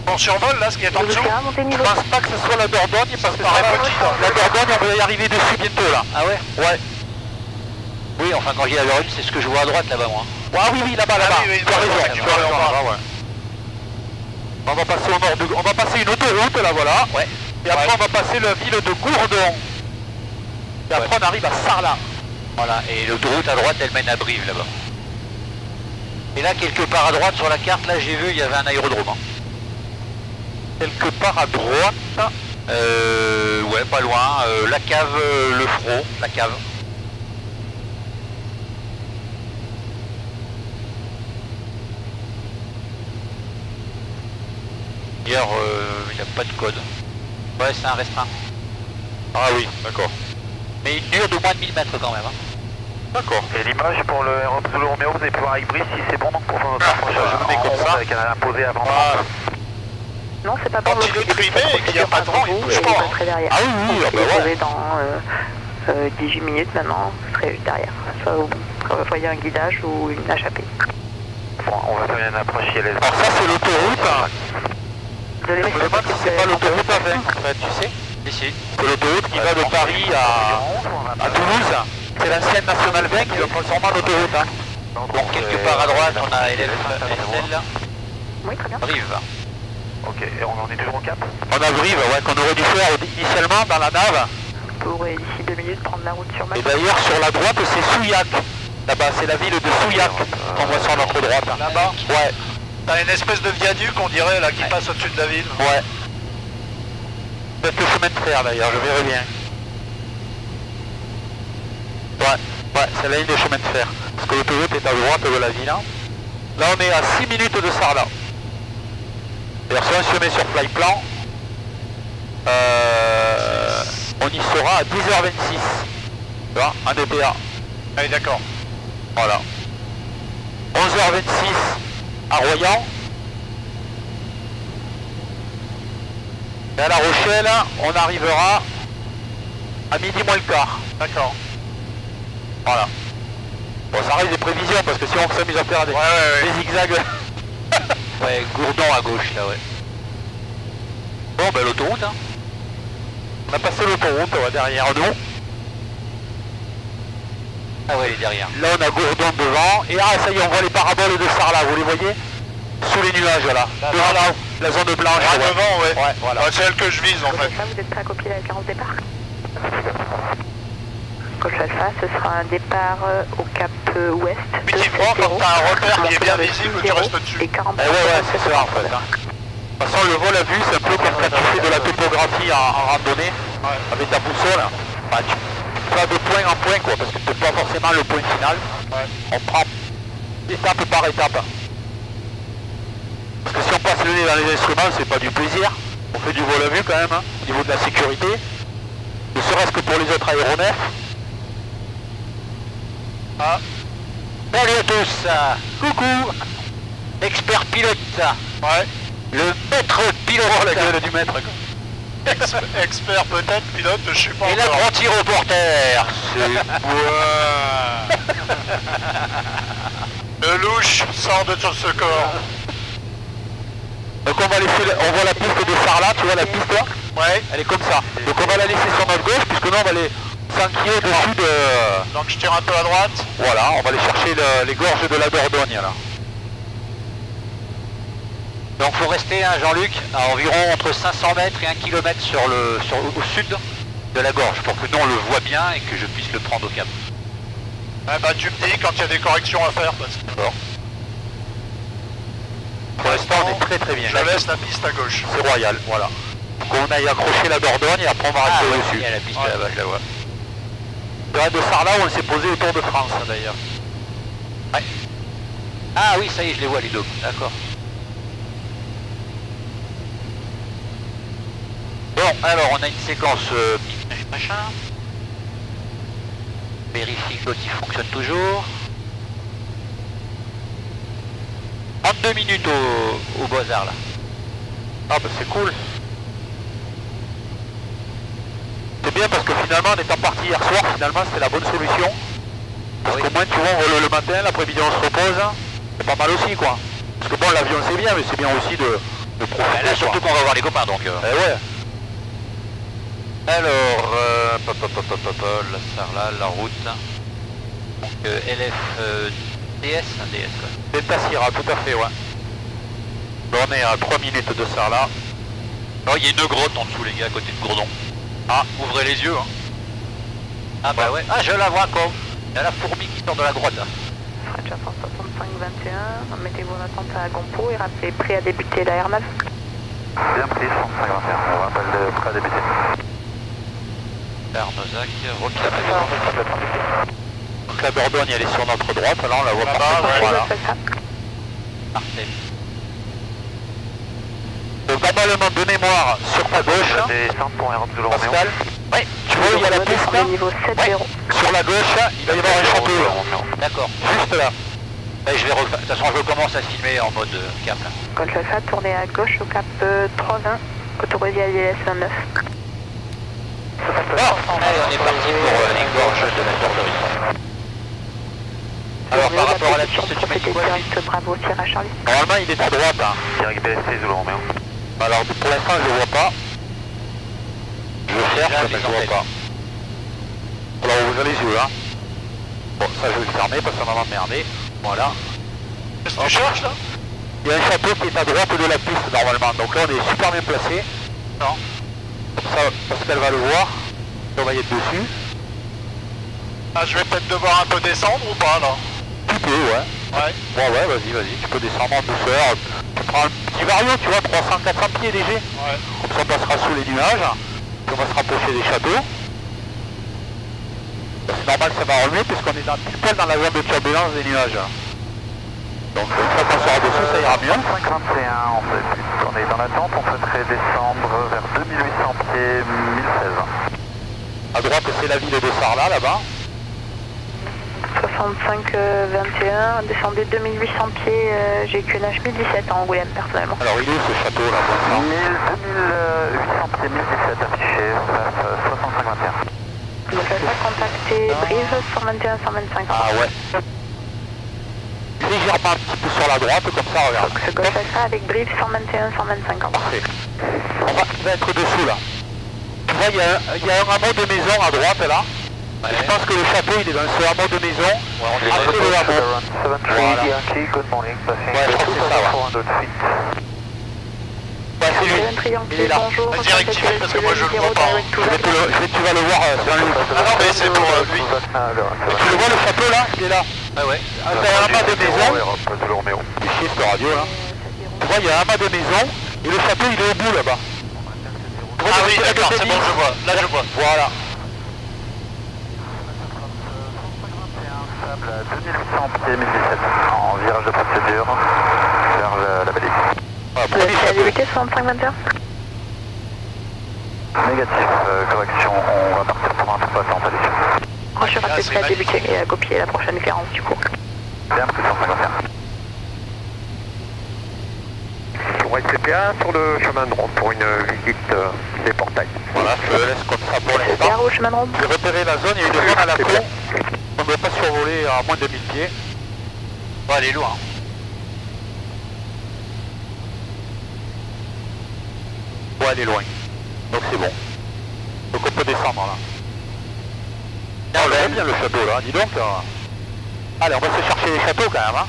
On survole là ce qui est en Zulu dessous. Sierra, montez Je niveau pense pas que ce soit la Dordogne, parce que paraît ça va- petit, hein. la Dordogne, on va y arriver dessus bientôt, là. Ah ouais? Ouais. Oui, enfin, quand j'ai la Dordogne, c'est ce que je vois à droite, là-bas, moi. Ah oui, oui, là-bas, là-bas. oui, oui, Tu as raison, ouais, tu ouais, as raison, ouais. là-bas, ouais. On va passer au nord de... On va passer une autoroute, là, voilà. Ouais. Et après, on va passer la ville de Gourdon. Et après, on arrive à Sarlat. Voilà, et l'autoroute à droite, elle mène à Brive, là-bas. Et là, quelque part à droite, sur la carte, là, j'ai vu, il y avait un aérodrome. Hein. Quelque part à droite, ouais, pas loin, la cave, le Front, la cave. D'ailleurs, il n'y a pas de code. Ouais, c'est un restreint. Ah oui, d'accord. Mais une dure de moins de 1000 mètres quand même. Hein. D'accord. Et l'image pour le Europe Zulu Romeo, vous allez pouvoir avec Brice si c'est bon donc pour notre approche je mets comme ça. avec un imposé avant. Non, c'est pas bon. Quand il est primé et qu'il n'y a pas de vent, il bouge pas. Vous serez derrière. Ah oui, oui, Donc, ah bah il est ouais. posé dans 18 minutes maintenant, vous serez derrière. Soit vous voyez un guidage ou une HAP. Bon, on va faire une approche si elle est... Alors ça c'est l'autoroute. Hein. Désolé, Je me demande si c'est pas l'autoroute à 20 en fait, tu sais. Ici. C'est l'autoroute qui va de Paris à Toulouse. C'est l'ancienne Nationale 20 qui va prendre sûrement l'autoroute. Hein. Donc quelque part à droite on a LFSL. Oui, très bien. Brive. Ok, et on en est toujours au cap? On a Brive, ouais, qu'on aurait dû faire initialement dans la nave. Vous pourrez d'ici 2 minutes prendre la route sur Et Mac. d'ailleurs sur la droite c'est Souillac. Là-bas c'est la ville de Souillac qu'on voit sur notre droite. Là-bas. Ouais, T'as une espèce de viaduc on dirait là qui passe au-dessus de la ville. ouais. Peut-être le chemin de fer d'ailleurs, je verrai bien. Ouais, c'est la ligne de chemin de fer. Parce que l'autoroute est à droite de la ville. Hein. Là on est à 6 minutes de Sarlat. D'ailleurs si on se met sur Flyplan, on y sera à 10h26. Tu vois, un DPA. Ah oui d'accord. Voilà. 11h26 à Royan. Et à La Rochelle, on arrivera à midi moins le quart. D'accord. Voilà. Bon, ça reste des prévisions parce que si on s'amuse à faire des, des zigzags. Ouais, Gourdon à gauche là, ouais. Bon, ben l'autoroute, hein. On a passé l'autoroute, ouais, derrière nous. Ah ouais, elle est derrière. Là, on a Gourdon devant. Et ah, ça y est, on voit les paraboles de Sarlat, vous les voyez? Sous les nuages là. Devant la zone blanche. Ah, devant, ouais. Ouais, voilà. Ouais, c'est elle que je vise en fait. Golf Alpha, vous êtes prêt à copier la 40 départ? Golf Alpha, ce sera un départ au cap ouest. Typiquement, quand t'as un repère qui est bien visible, tu restes dessus. Et 40 ouais, c'est ça en fait. Hein. De toute façon, le vol à vue, c'est un peu comme quand tu fais de la topographie en randonnée, avec ta boussole. Enfin, tu vas de point en point, quoi, parce que c'est pas forcément le point final. On prend étape par étape. Parce que si on passe le nez dans les instruments, c'est pas du plaisir. On fait du vol à vue quand même, hein, au niveau de la sécurité. Ne serait-ce que pour les autres aéronefs. Ah. Salut à tous. Coucou. Expert pilote. Ouais. Le maître pilote. Oh, la gueule du maître. Expert peut-être, pilote, je sais pas. Et l'apprenti reporter. C'est Le louche sort de ton secours. Donc on va laisser, la piste de Sarlat, tu vois la piste là? Ouais. Elle est comme ça. Donc on va la laisser sur notre gauche, puisque nous on va aller s'enquiller dessus de... Donc je tire un peu à droite. Voilà, on va aller chercher les gorges de la Dordogne là. Donc faut rester, hein, Jean-Luc, à environ entre 500 mètres et 1 km au sud de la gorge, pour que nous on le voit bien et que je puisse le prendre au cap. Ouais, bah tu me dis quand il y a des corrections à faire. Parce que... Bon. Pour l'instant on est très très bien. Je laisse la piste à gauche. C'est royal, voilà. Qu'on aille accrocher la Dordogne et après on va rester dessus. Il y a la piste là-bas, je la vois. C'est de Sarlat où on s'est posé au Tour de France d'ailleurs. Ouais. Ah oui, ça y est, je les vois les deux. D'accord. Bon, alors on a une séquence machin. Vérifie que l'outil fonctionne toujours. 32 minutes au Beaux-Arts là. Ah bah c'est cool. C'est bien parce que finalement en étant parti hier soir, finalement c'était la bonne solution. Parce qu'au moins tu vois on vole le matin, l'après-midi on se repose. C'est pas mal aussi quoi. Parce que bon l'avion c'est bien mais c'est bien aussi de profiter. Là surtout qu'on va voir les copains donc. Eh ouais. Alors, la Sarlat, la route. Donc LF DS, DS quoi. Delta Sierra, tout à fait, ouais. Bon, on est à 3 minutes de Sarlat. Alors il y a une grotte en dessous les gars, à côté de Gourdon. Ah, ouvrez les yeux, hein. Ah bah ouais, ah je la vois quoi. Il y a la fourmi qui sort de la grotte là. French 165-21, mettez-vous en attente à Gompo et rappelez prêt à débuter la Air 9. Bien pris, 151, on rappelle prêt à débuter. Arnozac, recap. Donc la Dordogne elle est sur notre droite, là on la voit pas. Voilà. Parfait. Donc normalement de mémoire sur ta gauche, Descente pour Air Zulu Romeo. Pascal. Oui, tu vois il y a la piste là. Niveau 7-0. Ouais. Sur la gauche, il va y avoir un château là. D'accord. Juste là. Et je vais refaire. De toute façon je commence à filmer en mode cap là. Golf Alpha, tournez à gauche au cap 320, autorisé à ILS 29. Bon, allez on est parti pour les gorges de la Dordogne. Alors par rapport à la piste, tu m'as dit quoi? Direct Bravo, tir à Charlie. Normalement il est à droite. Hein. Direct BSC Zulu Romeo. Alors pour l'instant je le vois pas. Je cherche mais je le vois pas. Alors ouvrez les yeux hein. Bon ça je vais le fermer parce que ça va m'emmerder. Voilà. Qu'est-ce que tu cherches là? Il y a un château qui est à droite de la piste normalement. Donc là on est super bien placé. Non. Comme ça Pascal va le voir. On va y être dessus. Ah, je vais peut-être devoir un peu descendre ou pas là? Tu peux ouais. Ouais. Bon ouais vas-y, tu peux descendre en douceur. Tu prends un petit vario, tu vois, 300-400 pieds léger. Ouais. Comme ça on passera sous les nuages. Puis on va se rapprocher des châteaux. C'est normal que ça va remuer puisqu'on est pile poil dans la zone de turbulence des nuages. Donc une fois qu'on sera dessus, ça ira mieux. 521, on fait. On est dans l'attente, on souhaiterait descendre vers 2800 pieds, 1016. À droite c'est la ville de Sarlat là-bas. 65-21, descendez 2800 pieds, j'ai QNH 1017 en Angoulême personnellement. Alors il est où ce château là pour l'instant? 2800 pieds, 1017 affiché, face 6521. Donc là, contacter Brive 121-125. Ah ouais. Légèrement un petit peu sur la droite, comme ça regarde. Donc ce Golf Alpha avec Brive 121-125 ans. Parfait. On va être dessous là. Tu vois, il y a un hameau de maison à droite là. Ouais. Je pense que le château il est dans ce hameau de maison. Ouais, on est après le hameau. Voilà. Ouais, je crois que c'est ça, ouais. Yankee, Il est là. bonjour. Vas-y, rectifie parce que moi je le vois pas. Hein. Tu vas le voir sur lui. Ah non, mais c'est pour lui. Tu le vois le château là? Il est là. Ah ouais. Il y a un amas de maisons. Il chie cette radio là. Tu vois, il y a un amas de maisons et le château il est au bout là-bas. Ah oui, d'accord, c'est bon, je vois. Là, je vois. Voilà. 2800 pieds 1017 en virage de procédure vers la balise. Vous avez débuté 65-21? Négatif, correction, on va partir pour un tour passant à l'issue. Je rappelle prêt à débuter et à copier la prochaine différence du coup. Bien, plus 151. On SCPA sur le chemin de ronde pour une visite des portails. Voilà, je le laisse comme ça pour l'instant. Gare au chemin de ronde. J'ai repéré la zone, il y a une zone à la con. On ne doit pas survoler à moins de 1000 pieds. Bon, elle est loin. Ouais, elle est loin. Donc c'est bon. Donc on peut descendre là. On le voit bien le château là, dis donc. Allez, on va se chercher les châteaux quand même. Hein.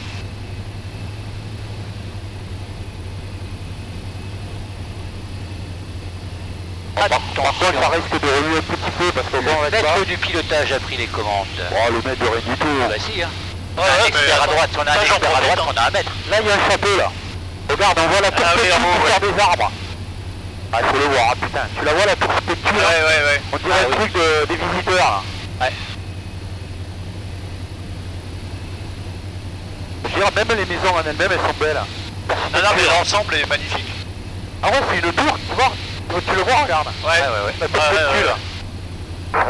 Par contre, ça risque de remuer un petit peu parce que bon, Le maître du pilotage a pris les commandes. Oh, le maître de rien du tout. Bah si, hein. On a un expert à droite, on a un expert à droite, on a un maître. Là, il y a un château là. Regarde, on voit la tour spectaculaire des arbres. Ah, il faut le voir, ah, putain. Tu la vois la tour spectaculaire? Ouais. On dirait un truc des visiteurs là. Ouais. Je veux dire, même les maisons en elles-mêmes, elles sont belles. Non, non, mais l'ensemble est magnifique. Ah ouais, c'est une tour, tu vois. Tu le vois, regarde. Ouais. La tour spectaculaire. 65,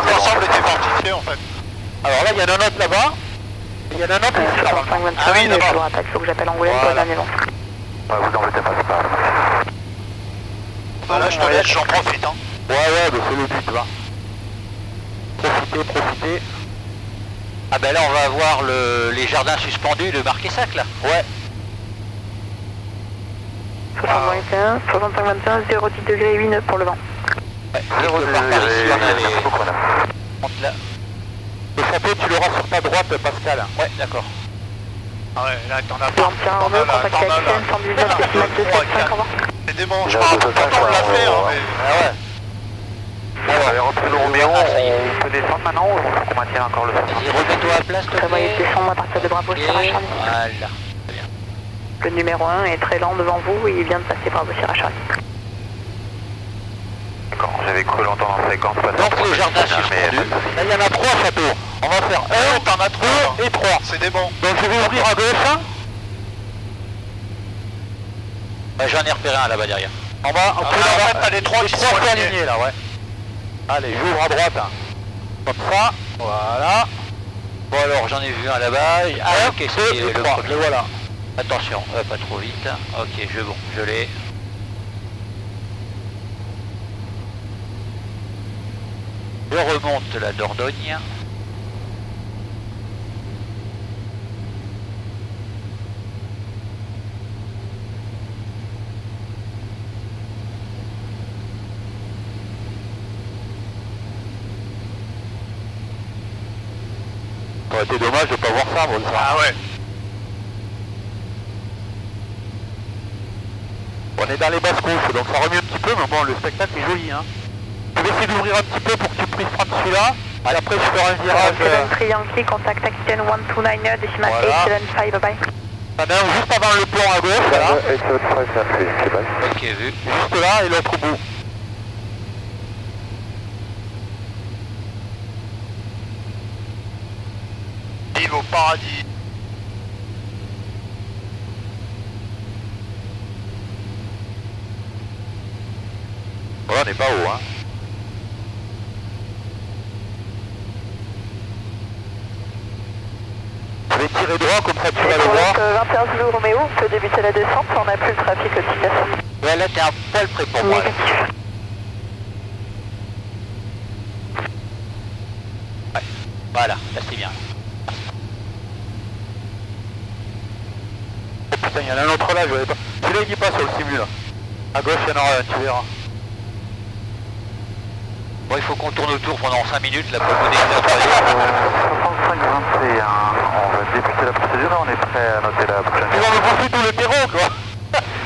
L'ensemble était fortifié en fait. Alors là, il y en a un autre là-bas. Il y en a un autre ici là-bas. 65-21, Ah oui, mais d'abord. je vous rappelle, il faut que j'appelle Angoulême pour le dernier vent. vous embêtez pas, c'est pas grave. Bah là, je te laisse, j'en profite. Hein. Ouais, bah c'est le but, là. Profitez. Ah ben là, on va avoir les jardins suspendus de Marquessac là. Ouais. 65-21, 65-21, 010 degrés 8 nœuds pour le vent. Ouais. Quelque part par ici, on avait... Monte là. Le château, tu l'auras sur ta droite, Pascal. Ouais, d'accord. Ah ouais, là, t'en as Plan tir en nœud, contacté avec CN 119, décimale 275, au revoir. C'est des bons, je crois, pourtant on l'a fait, hein, mais... Ah ouais. Allez, reprenons le Roméo, on peut descendre maintenant ou on maintient encore le Vas-y, remets-toi à place, s'il te Prévoyez plaît. de descendre à partir de Bravo Sierra Charlie. Voilà. Le numéro 1 est très lent devant vous et il vient de passer Bravo Sierra Charlie. D'accord, j'avais cru l'entendre en séquence. Donc le jardin suspendu. Là, il y en a 3 châteaux. On va faire 1, t'en as 3 et 3. C'est des bons. Donc je vais ouvrir à gauche. Hein. Bah, j'en ai repéré un là-bas derrière. On va, en fait, t'as les 3 qui sont alignés là, ouais. Allez, j'ouvre à droite. Hein. Comme ça, voilà. Bon alors, j'en ai vu un là-bas. Ah ok, c'est le trois. premier. Le voilà. Attention, pas trop vite. Ok, je l'ai. Je remonte la Dordogne. Ça aurait été dommage de pas voir ça, bon, ça. Ah ouais. On est dans les basses couches, donc ça remue un petit peu, mais bon, le spectacle est joli. Hein. Je vais essayer d'ouvrir un petit peu pour que tu puisses prendre celui-là. Et après, je ferai un virage. 73 Yankee, contact Aquitaine 129, décimale Voilà. 875, bye bye. T'en as un juste avant le pont à gauche, voilà. Ok, vu. Juste là et l'autre au bout. Vive au paradis. Voilà, on n'est pas haut, hein. Je vais tirer droit, comme ça tu vas le voir. 21 Zulu Roméo, on peut débuter la descente, on n'a plus le trafic au Ouais, là t'es un poil près pour moi. Là. Négatif. Ouais. Voilà, là c'est bien. Oh putain, il y en a un autre là, je l'avais pas. Celui-là il y passe sur le simu là. À gauche, il y en aura un, tu verras. Bon, il faut qu'on tourne autour pendant 5 minutes, là, pour le modèle. 65-21, on va débuter la procédure et on est prêt à noter la prochaine. Ils vont me bouffer tout le terreau, quoi.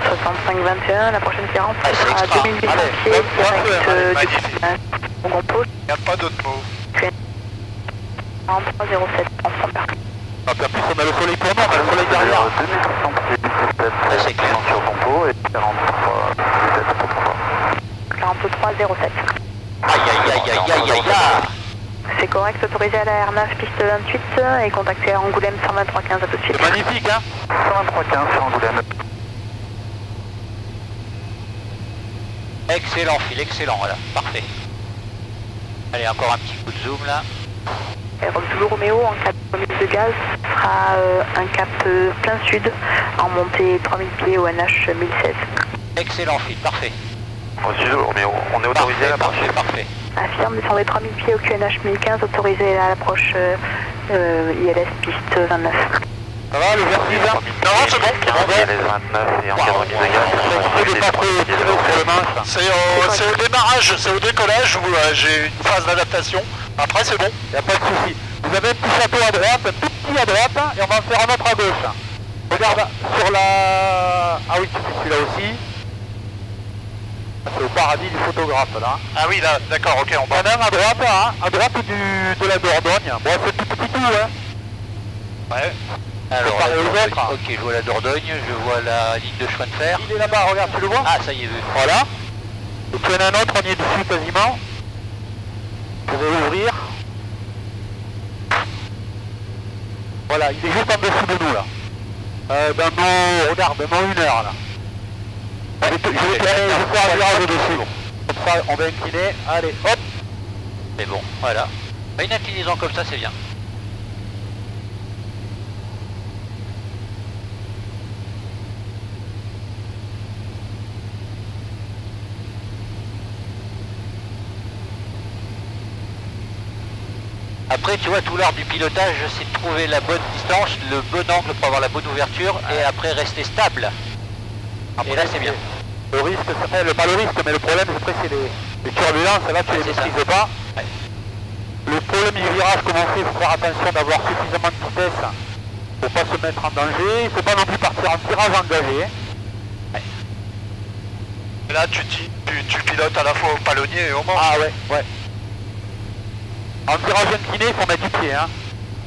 65-21, la prochaine qui rentre c'est sera extra. 2800 Allez, pieds direct magnifique. du compose. Il n'y a pas d'autre mot. 43-07 en standard. Ah, puis en plus, on a le soleil pour nous, on a le soleil derrière. 2600 pieds, 17 Ça, c'est clair. sur compo et 43 17 pour 3. 43-07. Aïe, aïe, aïe, aïe, aïe, aïe, aïe. C'est correct, autorisé à la R9, piste 28 et contacté à Angoulême 123-15, à tout de suite. C'est magnifique, hein. 123-15 sur Angoulême. Excellent, Phil, excellent, voilà, parfait. Allez, encore un petit coup de zoom là. Aérobe Zulu Romeo en cap de remise de gaz sera un cap plein sud en montée 3000 pieds au NH 1016. Excellent, Phil, parfait. Reçu, on est autorisé à l'approche. Parfait, parfait. Affirme, descendez 3000 pieds au QNH 1015, autorisé à l'approche ILS piste 29. Ça va, le vertige? Non, c'est bon. ILS 29 et en cas de remise de gaz. C'est au démarrage, c'est au décollage où j'ai une phase d'adaptation. Après, c'est bon. Il n'y a pas de souci. Vous avez un petit château à droite, un tout petit à droite, et on va en faire un autre à gauche. Regarde, sur la... Ah oui, c'est celui-là aussi. C'est au paradis du photographe, là. Ah oui, là, d'accord, ok, on va... Il y en a un à droite, hein, à droite de la Dordogne. Bon, c'est tout petit tout, hein. Ouais. Alors, Comparé aux Dordogne, autres. ok, je vois la Dordogne, je vois la ligne de chemin de fer. Il est là-bas, regarde, tu le vois? Ah, ça y est, vu. Voilà. Donc il y en a un autre, on y est dessus quasiment. Je vais ouvrir. Voilà, il est juste en dessous de nous là. Dans nos... Regarde, dans 1 heure là. Je vais faire un virage au-dessus. Comme ça, on va incliner. Allez, hop. C'est bon, voilà. Une inclinaison comme ça, c'est bien. Après, tu vois, tout l'art du pilotage, c'est de trouver la bonne distance, le bon angle pour avoir la bonne ouverture et après rester stable. Et là, c'est bien. Le risque, pas le risque, mais le problème, c'est les turbulences, là, tu les maîtrises pas. Ouais. Le problème du virage, comme on fait, il faut faire attention d'avoir suffisamment de vitesse pour pas se mettre en danger. Il ne faut pas non plus partir en tirage engagé. Ouais. Là, tu pilotes à la fois au palonnier et au manche. Ah ouais, ouais. En virage incliné, il faut mettre du pied. Hein.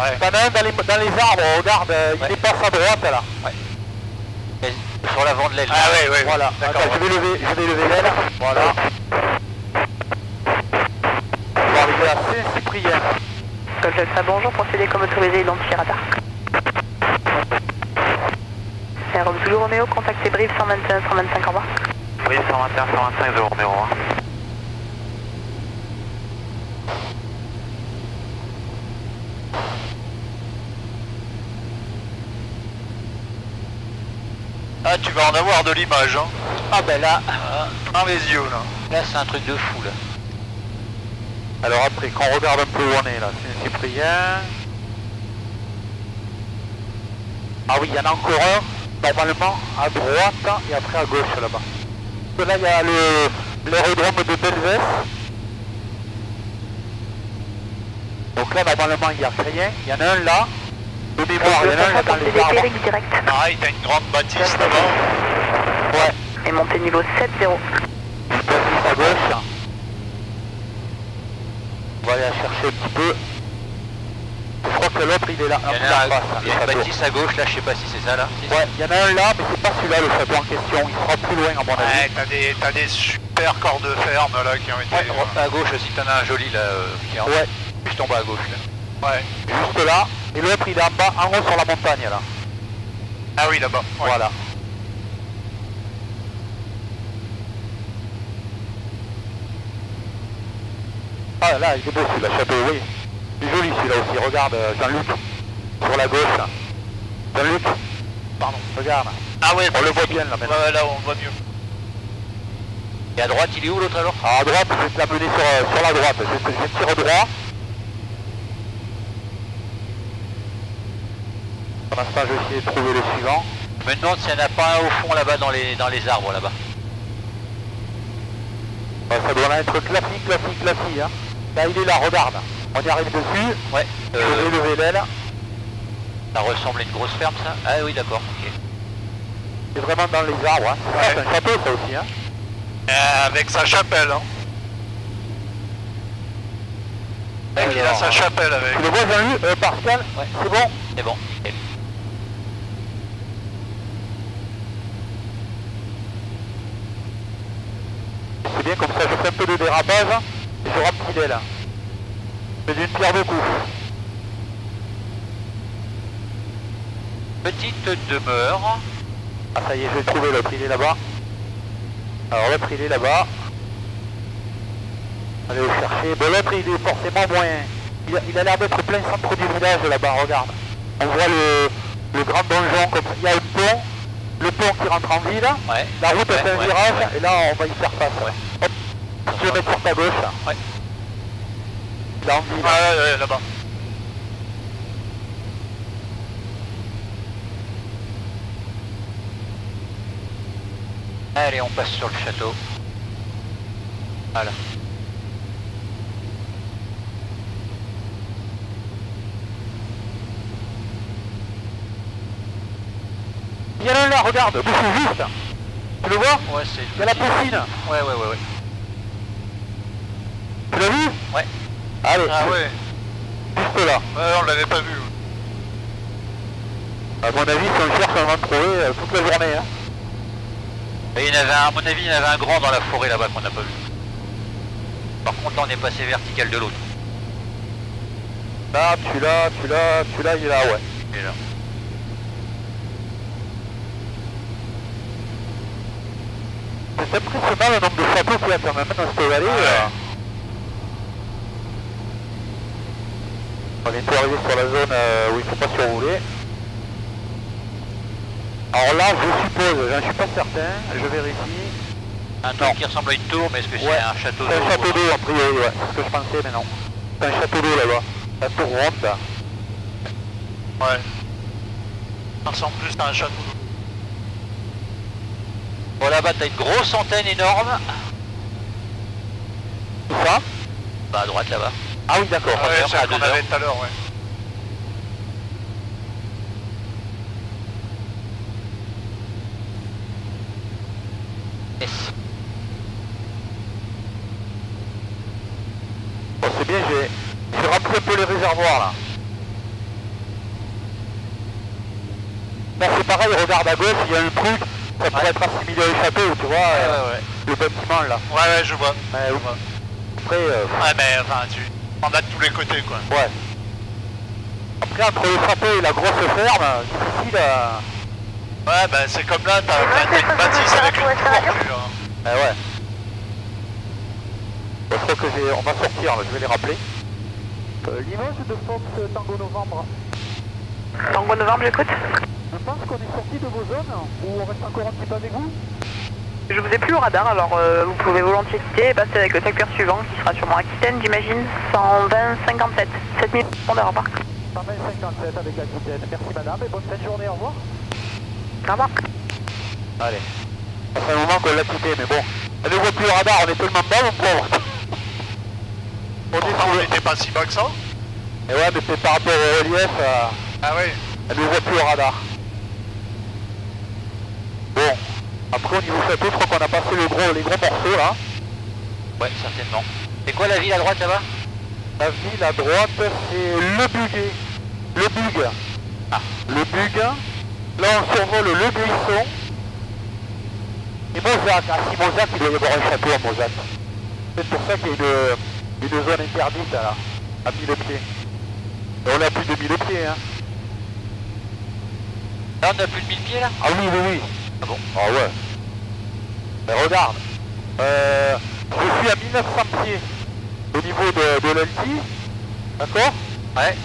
Ouais. T'en as un dans les arbres, regarde, il dépasse à droite là. Ouais. Et sur l'avant de l'aile. Ah ouais, ouais. Voilà. D'accord. Je vais lever l'aile. Voilà. On va arriver à Saint-Cyprien. Golf Alpha, bonjour, procédez comme autorisé, identifié radar. Aérobe Zulu Romeo, contactez Brive 121-125, au revoir. Brive 121-125 de Romeo 1. Ah, tu vas en avoir de l'image, hein. Ah ben là, Dans les yeux, là. là c'est un truc de fou là. Alors après, quand on regarde un peu où on est là, Saint-Cyprien. Ah oui, il y en a encore un, normalement à droite et après à gauche là-bas. Là, il y a l'aérodrome de Belvès. Donc là, normalement, il n'y a rien. Il y en a un là. De mémoire, il y en a un là dans les arbres. Direct, direct. Pareil, t'as une grande bâtisse là-bas. Ouais. Et montée niveau 7-0. À gauche. On va aller la chercher un petit peu. Je crois que l'autre il est là. Il y a une bâtisse à gauche là, je sais pas si c'est ça là. Si, ouais, il y en a un là, mais c'est pas celui-là le château en question. Il sera plus loin à mon avis. Ouais, t'as des super corps de ferme là qui ont été. Ouais, à gauche aussi, t'en as un joli là qui est en... Ouais. Juste en bas à gauche là. Ouais. Juste là. Et l'autre il est en bas, en haut sur la montagne là. Ah oui, là-bas. Ouais. Voilà. Ah là, il est beau celui-là, château, oui. Il est joli celui-là aussi, regarde Jean-Luc, sur la gauche là. Jean-Luc, pardon, regarde. Ah ouais, on le voit bien là maintenant. Ouais, là on voit mieux. Et à droite, il est où l'autre alors? À droite, je vais te l'amener sur la droite, je tire droit. Pour l'instant, je vais essayer de trouver le suivant. Je me demande s'il n'y en a pas un au fond là-bas dans les arbres là-bas. Ouais, ça doit être classique, hein. Là, il est là, regarde. On y arrive dessus. Ouais. Je vais lever l'aile. Ça ressemble à une grosse ferme ça? Ah oui, d'accord, ok. C'est vraiment dans les arbres, hein. Ouais. C'est un château ça aussi, hein. Avec sa chapelle, hein. Mec, il a sa chapelle avec. Tu le vois Jean-Luc, Pascal? Ouais. C'est bon? C'est bon, nickel. C'est bien, comme ça je fais un peu de dérapage et je remplis l'aile. C'est d'une pierre deux coups. Petite demeure. Ah ça y est, je vais trouver l'autre, il est là-bas. Alors l'autre il est là-bas. Allez le chercher. Bon l'autre il est forcément moins. Il a l'air d'être plein centre du village là-bas, regarde. On voit le grand donjon comme ça. Il y a un pont. Le pont qui rentre en ville. Ouais. La route fait un virage ouais. et là on va y faire face. Ouais. Hop. Si tu veux mettre sur ta gauche. Ouais. Il a envie. Ouais, là-bas. Allez, on passe sur le château. Voilà. Il y a là, regarde, bouge juste. Tu le vois? Ouais, c'est... Il y a la piscine. Ouais. Tu l'as vu? Ouais. Allez, Ah ouais. juste là. Ouais, on l'avait pas vu. À mon avis, si on cherche, on va le trouver toute la journée. Hein. Et il y en avait à mon avis, il y en avait un grand dans la forêt là-bas qu'on n'a pas vu. Par contre, là, on est passé vertical de l'autre. Là, tu l'as, il est là, ouais. Il est là. C'est impressionnant le nombre de châteaux qu'il y a quand même dans cette vallée. On est bientôt arrivé sur la zone où il ne faut pas surrouler. Alors là, je suppose, j'en suis pas certain, je vérifie. Un truc qui ressemble à une tour, mais est-ce que c'est Ouais. un château d'eau? C'est un château d'eau a priori, ouais, c'est ce que je pensais, mais non. C'est un château d'eau là-bas. La tour ronde là. Ouais. Ça ressemble plus à un château. Bon, là-bas, t'as une grosse antenne énorme. Tout ça? Bah, à droite, là-bas. Ah oui, d'accord. Ah ouais, à c'est ce qu'on 2 heures. avait tout à l'heure, ouais. Yes. Bon, c'est bien, j'ai rempli un peu les réservoirs là. Là c'est pareil, regarde à gauche, il y a un truc, ça pourrait être assimilé au château, tu vois, Ouais. le bâtiment là. Ouais, je vois. Après, Ouais, mais enfin, tu en as de tous les côtés, quoi. ouais. Après, entre le château et la grosse ferme, difficile à... Ouais, bah c'est comme là, t'as une bâtisse avec une tour, tu vois. Ouais. Bon, je crois que on va sortir, là, je vais les rappeler. Limoges de Fox Tango Novembre. Tango Novembre, j'écoute. Je pense qu'on est sorti de vos zones, ou on reste encore un petit peu avec vous? Je vous ai plus au radar, alors vous pouvez volontiers quitter et passer avec le secteur suivant qui sera sûrement Aquitaine, j'imagine, 120-57. 7000 répondeurs, au revoir. 120-57 avec Aquitaine. Merci madame et bonne fin de journée, au revoir. Au revoir. Allez. Ça fait un moment qu'on l'a quitté, mais bon. Elle ne voit plus le radar, on est tellement bas, mon pauvre. On n'était pas si bas que ça. Et ouais, mais c'est par rapport au relief, Ah oui. elle ne voit plus le radar. Bon. Après, au niveau château, je crois qu'on a passé les gros morceaux, là. Ouais, certainement. C'est quoi la ville à droite, là-bas? La ville à droite, c'est Le Buguet. Le Bug. Ah, Le Bug. Là, on survole Le Buisson. Et Mozac. Ah, si Mozac, il doit y avoir un château à Mozac. C'est pour ça qu'il y a une zone interdite, là, à 1000 pieds. Et on a plus de 1000 pieds, hein. Là, on a plus de 1000 pieds, là? Ah oui. Ah bon? Ah ouais. Mais regarde. Je suis à 1900 pieds au niveau de l'Alti. D'accord? Ouais.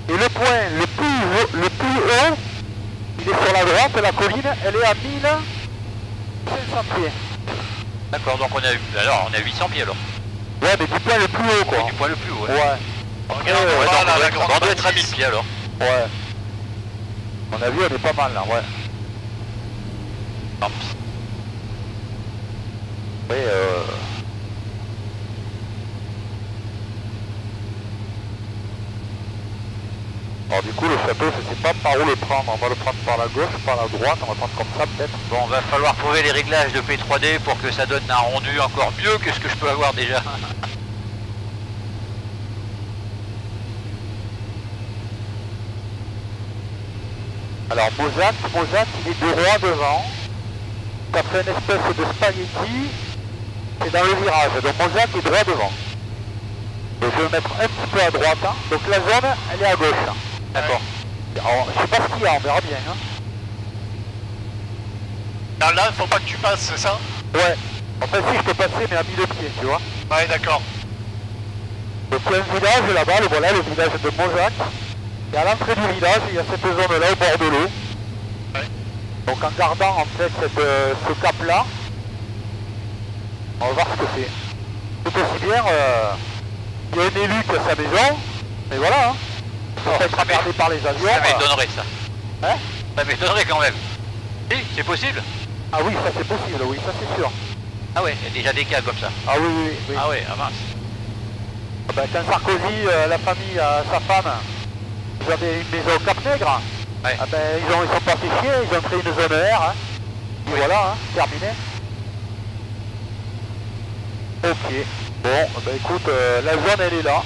Et le point le plus haut, il est sur la droite, la colline, elle est à 1500 pieds. D'accord, donc on a 800 pieds, alors. Ouais, mais du point le plus haut, quoi. Du point le plus haut, ouais. Ouais. Regarde, ouais, voilà, donc, la grande on doit être à 1000 bâtisse. pieds, alors. Ouais. On a vu, on est pas mal, là, ouais. Tant pis. Oui, Alors du coup le château je sais pas par où le prendre, on va le prendre par la gauche, par la droite, on va prendre comme ça peut-être. Bon, va falloir trouver les réglages de P3D pour que ça donne un rendu encore mieux que ce que je peux avoir déjà. Alors Mozac il est droit devant, ça fait une espèce de spaghetti, c'est dans le virage, donc Mozac est droit devant. Et je vais me mettre un petit peu à droite, hein. Donc la zone elle est à gauche. Hein. D'accord. Alors je sais pas ce qu'il y a, on verra bien. Hein. Là, faut pas que tu passes, c'est ça? Ouais. En fait si je peux passer mais à 1000 pieds, tu vois. Ouais, d'accord. Donc il y a un village là-bas, voilà le village de Mozac. Et à l'entrée du village, il y a cette zone-là au bord de l'eau. Ouais. Donc en gardant en fait ce cap-là, on va voir ce que c'est. Tout aussi bien, il y a un élu qui a sa maison, mais voilà, hein. Ça peut être regardé par les avions. Ça m'étonnerait ça. Hein? Ça m'étonnerait quand même. Si, c'est possible? Ah oui, ça c'est possible, oui, ça c'est sûr. Ah ouais, il y a déjà des cas comme ça. Ah oui, oui, oui. Ah ouais, ah mince. Ah ben, quand Sarkozy, la famille, sa femme, ils avaient une maison au Cap-Nègre. Ouais. Ah ben, ils sont pas fait chier, ils ont créé une zone R. Hein. Et Oui. voilà, hein, terminé. Ok. Bon, bah écoute, la zone elle est là.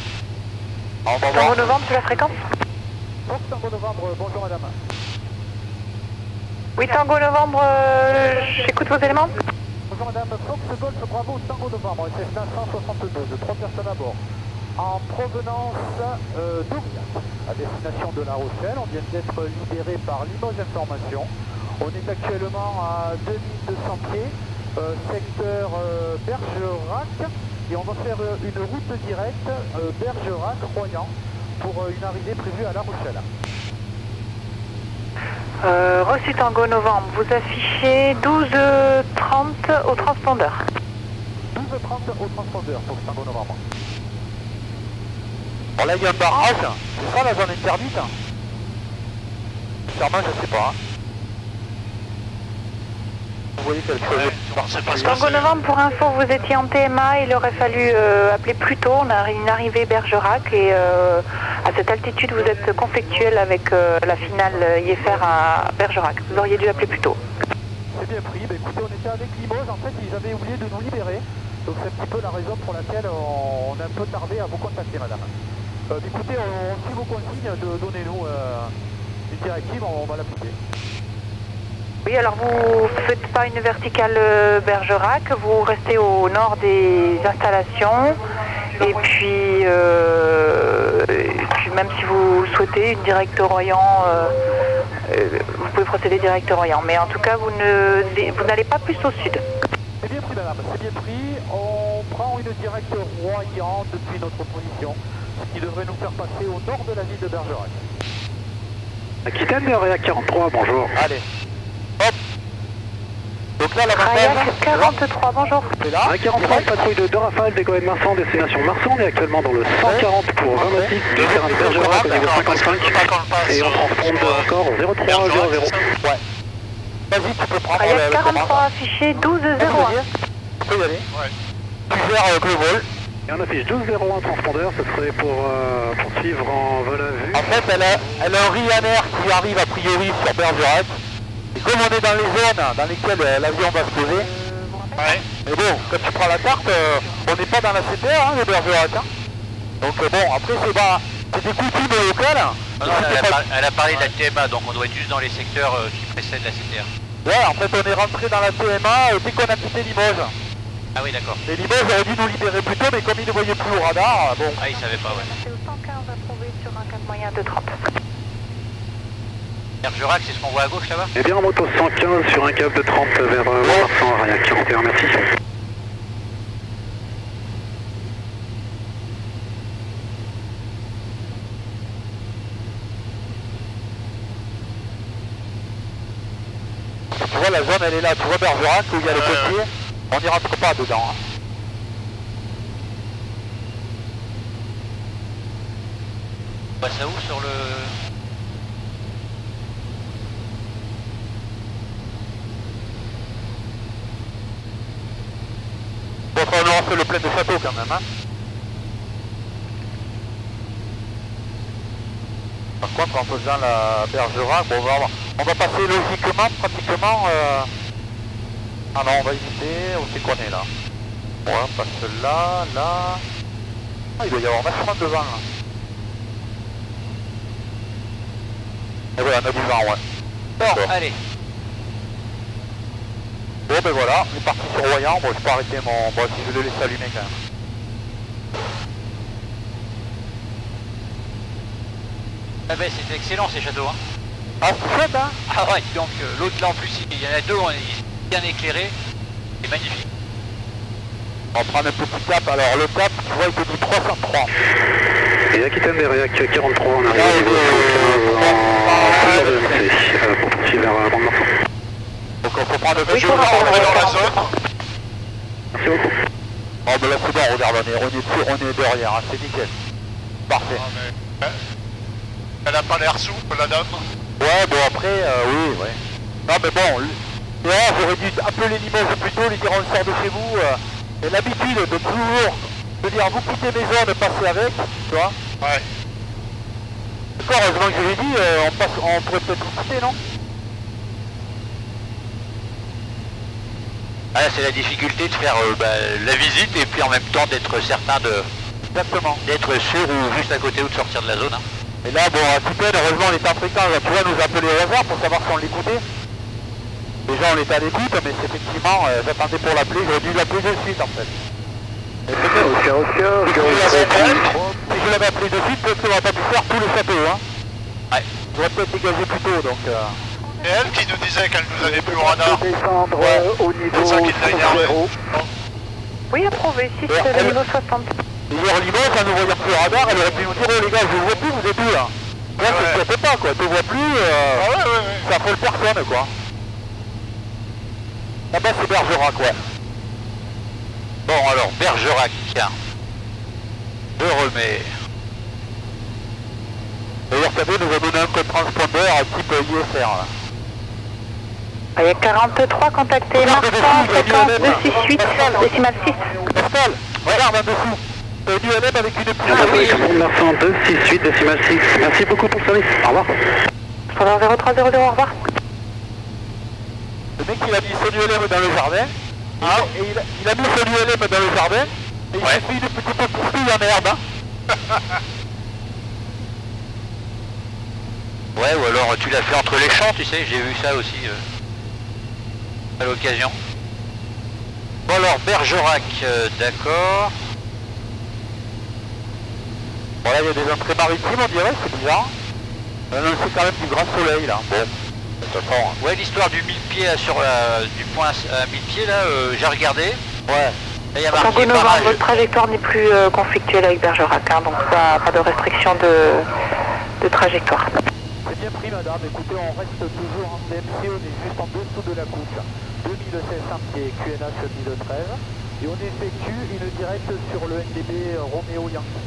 Alors, on va voir. Tango Novembre sur la fréquence? Fox Tango Novembre, bonjour madame. Oui, Tango Novembre, j'écoute vos éléments. Bonjour madame, Fox Golf Bravo Tango Novembre, SS 962, 3 personnes à bord. En provenance d'Aurillac, à destination de La Rochelle, on vient d'être libéré par Limoges Information. On est actuellement à 2200 pieds, secteur Bergerac, et on va faire une route directe Bergerac-Royan pour une arrivée prévue à La Rochelle. Reçu Tango Novembre, vous affichez 12h30 au transpondeur. 12h30 au transpondeur pour Tango Novembre. Bon là il y a un barrage, c'est ça la zone interdite? Clairement je sais pas. Vous voyez quelque chose? Tango Novembre, pour info, vous étiez en TMA, il aurait fallu appeler plus tôt. On a une arrivée Bergerac et à cette altitude vous êtes conflictuel avec la finale IFR à Bergerac. Vous auriez dû appeler plus tôt. C'est bien pris, bah, écoutez on était avec Limoges, en fait ils avaient oublié de nous libérer. Donc c'est un petit peu la raison pour laquelle on a un peu tardé à vous contacter madame. Écoutez, on suit vos consignes, donnez-nous une directive, on va l'appliquer. Oui, alors vous ne faites pas une verticale Bergerac, vous restez au nord des installations et puis même si vous souhaitez une directe Royan, vous pouvez procéder direct Royan, mais en tout cas vous n'allez pas plus au sud. C'est bien pris madame, c'est bien pris, on prend une directe Royan depuis notre position, ce qui devrait nous faire passer au nord de la ville de Bergerac. Aquitaine de Réac 43, bonjour. Allez. Hop. Donc là, la Kayak 43, bonjour. C'est là. Réac 43, patrouille de Rafale, décollé de Marsan, destination Marsan. On est actuellement dans le 140 pour 20 nautiques, de terrain de Bergerac au niveau 55. Et on transponde encore 0300. Ouais. Vas-y, tu peux prendre Kayak 43, affiché 12-01. Tu peux y aller. Ouais. Tu gères avec le vol. Et on affiche 12-01 transpondeur, ce serait pour suivre en vol à vue. En fait, elle a un Ryanair qui arrive a priori sur Bergerac. Et comme on est dans les zones dans lesquelles l'avion va se poser, Ouais. mais bon, quand tu prends la carte, on n'est pas dans la CTR, hein, le Bergerac. Hein. Donc bon, après c'est des coutumes locales. Non, elle a parlé de la TMA, donc on doit être juste dans les secteurs qui précèdent la CTR. Ouais, en fait on est rentré dans la TMA dès qu'on a quitté Limoges. Ah oui, d'accord. Les Limoges auraient dû nous libérer plus tôt, mais comme ils ne voyaient plus au radar, bon. Ah, ils savaient pas, ouais. C'est au 115 approuvé sur un cap moyen de 30. Bergerac, c'est ce qu'on voit à gauche là-bas? Et bien en moto 115 sur un cap de 30 vers Marsan, Réac 41, merci. Tu vois, la zone elle est là, tu vois Bergerac où il y a le côtier, on n'y rentre pas dedans. Hein. On passe à où sur le... Bon, on aura fait le plein de château quand même. Hein. Par contre en faisant la Bergerac, bon, on va passer logiquement, pratiquement... Ah non, on va éviter, on sait qu'on est là. Bon, on passe là, là... Ah, il doit y avoir vachement de vent là. Et voilà, on a du vent, ouais. Bon, allez. Bon ben voilà, on est parti sur Royan, bon je peux arrêter mon... Bon si je vais le laisser allumer quand même. Ah ben c'était excellent ces châteaux hein. Ah c'est chouette hein. Ah ouais, donc l'autre là en plus il y en a deux, ils sont bien éclairés, c'est magnifique. On va prendre un petit cap, alors le cap tu vois il te dit 303. Et Aquitaine Berriac 43, on arrive au niveau 115 pour poursuivre vers Grande Marsan. Donc on peut prendre le Je vais rentrer dans la zone. Merci beaucoup. Oh ben là c'est bon, regarde, on est derrière, hein, c'est nickel. Parfait. Ah, mais... Elle a pas l'air souple la dame. Ouais bon après, oui, ouais. Non mais bon, là j'aurais dû appeler Limoges plus tôt, lui dire on sort de chez vous. Et l'habitude de toujours de dire vous quittez mes zones, passez avec, tu vois. Ouais. D'accord, heureusement que je l'ai dit, on pourrait peut-être vous quitter, non? Ah là c'est la difficulté de faire la visite et puis en même temps d'être certain de... Exactement. D'être sûr ou juste à côté ou de sortir de la zone. Hein. Et là, bon, à Coutel, heureusement, on était en fréquence, tu vois, nous appeler au hasard pour savoir si on l'écoutait. Déjà, on était à l'écoute, mais effectivement, j'attendais pour l'appeler, j'aurais dû l'appeler de suite, en fait. Et peut-être, si je l'avais appelé de suite, peut-être qu'on n'aurait pas pu faire tout le château, hein. Ouais. J'aurais peut-être dégagé plus tôt, donc... Et elle qui nous disait qu'elle nous avait plus au radar. Descendre au niveau C'est ça qui l'a énervé. Oui, approuvé, 6 le niveau 60. Hier Limoges, en nous voyant plus au radar, elle aurait pu nous dire oh les gars, je vous vois plus, vous êtes où là? Là, ça se fait pas quoi, tu vois plus, ça folle personne quoi. Là-bas c'est Bergerac, ouais. Bon alors, Bergerac. Je remets. D'ailleurs, Cabé nous a donné un code transpondeur à type ISR là. Il y a 43 contactés, Marsan, fréquence 268, décimale 6. Pascal, regarde en dessous. Du LM avec une Oui, Marsan 268, décimale 6. Merci beaucoup pour le service. Au revoir. Standard 0300, au revoir. Le mec il a mis son ULM dans le jardin. Et il a mis son ULM dans le jardin. Et il s'est fait une petite poursuite en herbe. Ouais, ou alors tu l'as fait entre les champs, tu sais, j'ai vu ça aussi à l'occasion. Bon alors, Bergerac, d'accord. Bon là il y a des entrées maritimes on dirait, c'est bizarre. C'est quand même du grand soleil là. Bon, de toute façon. Ouais, l'histoire du 1000 pieds sur du point à 1000 pieds là, j'ai regardé. Ouais. Là, il y a marqué Tango Novembre, barrage. votre trajectoire n'est plus conflictuelle avec Bergerac, hein, donc pas de restriction de trajectoire. C'est bien pris madame, écoutez on reste toujours en DMC, on est juste en dessous de la couche. 2500 pieds QNH 1013 et on effectue une directe sur le NDB Roméo Yankee.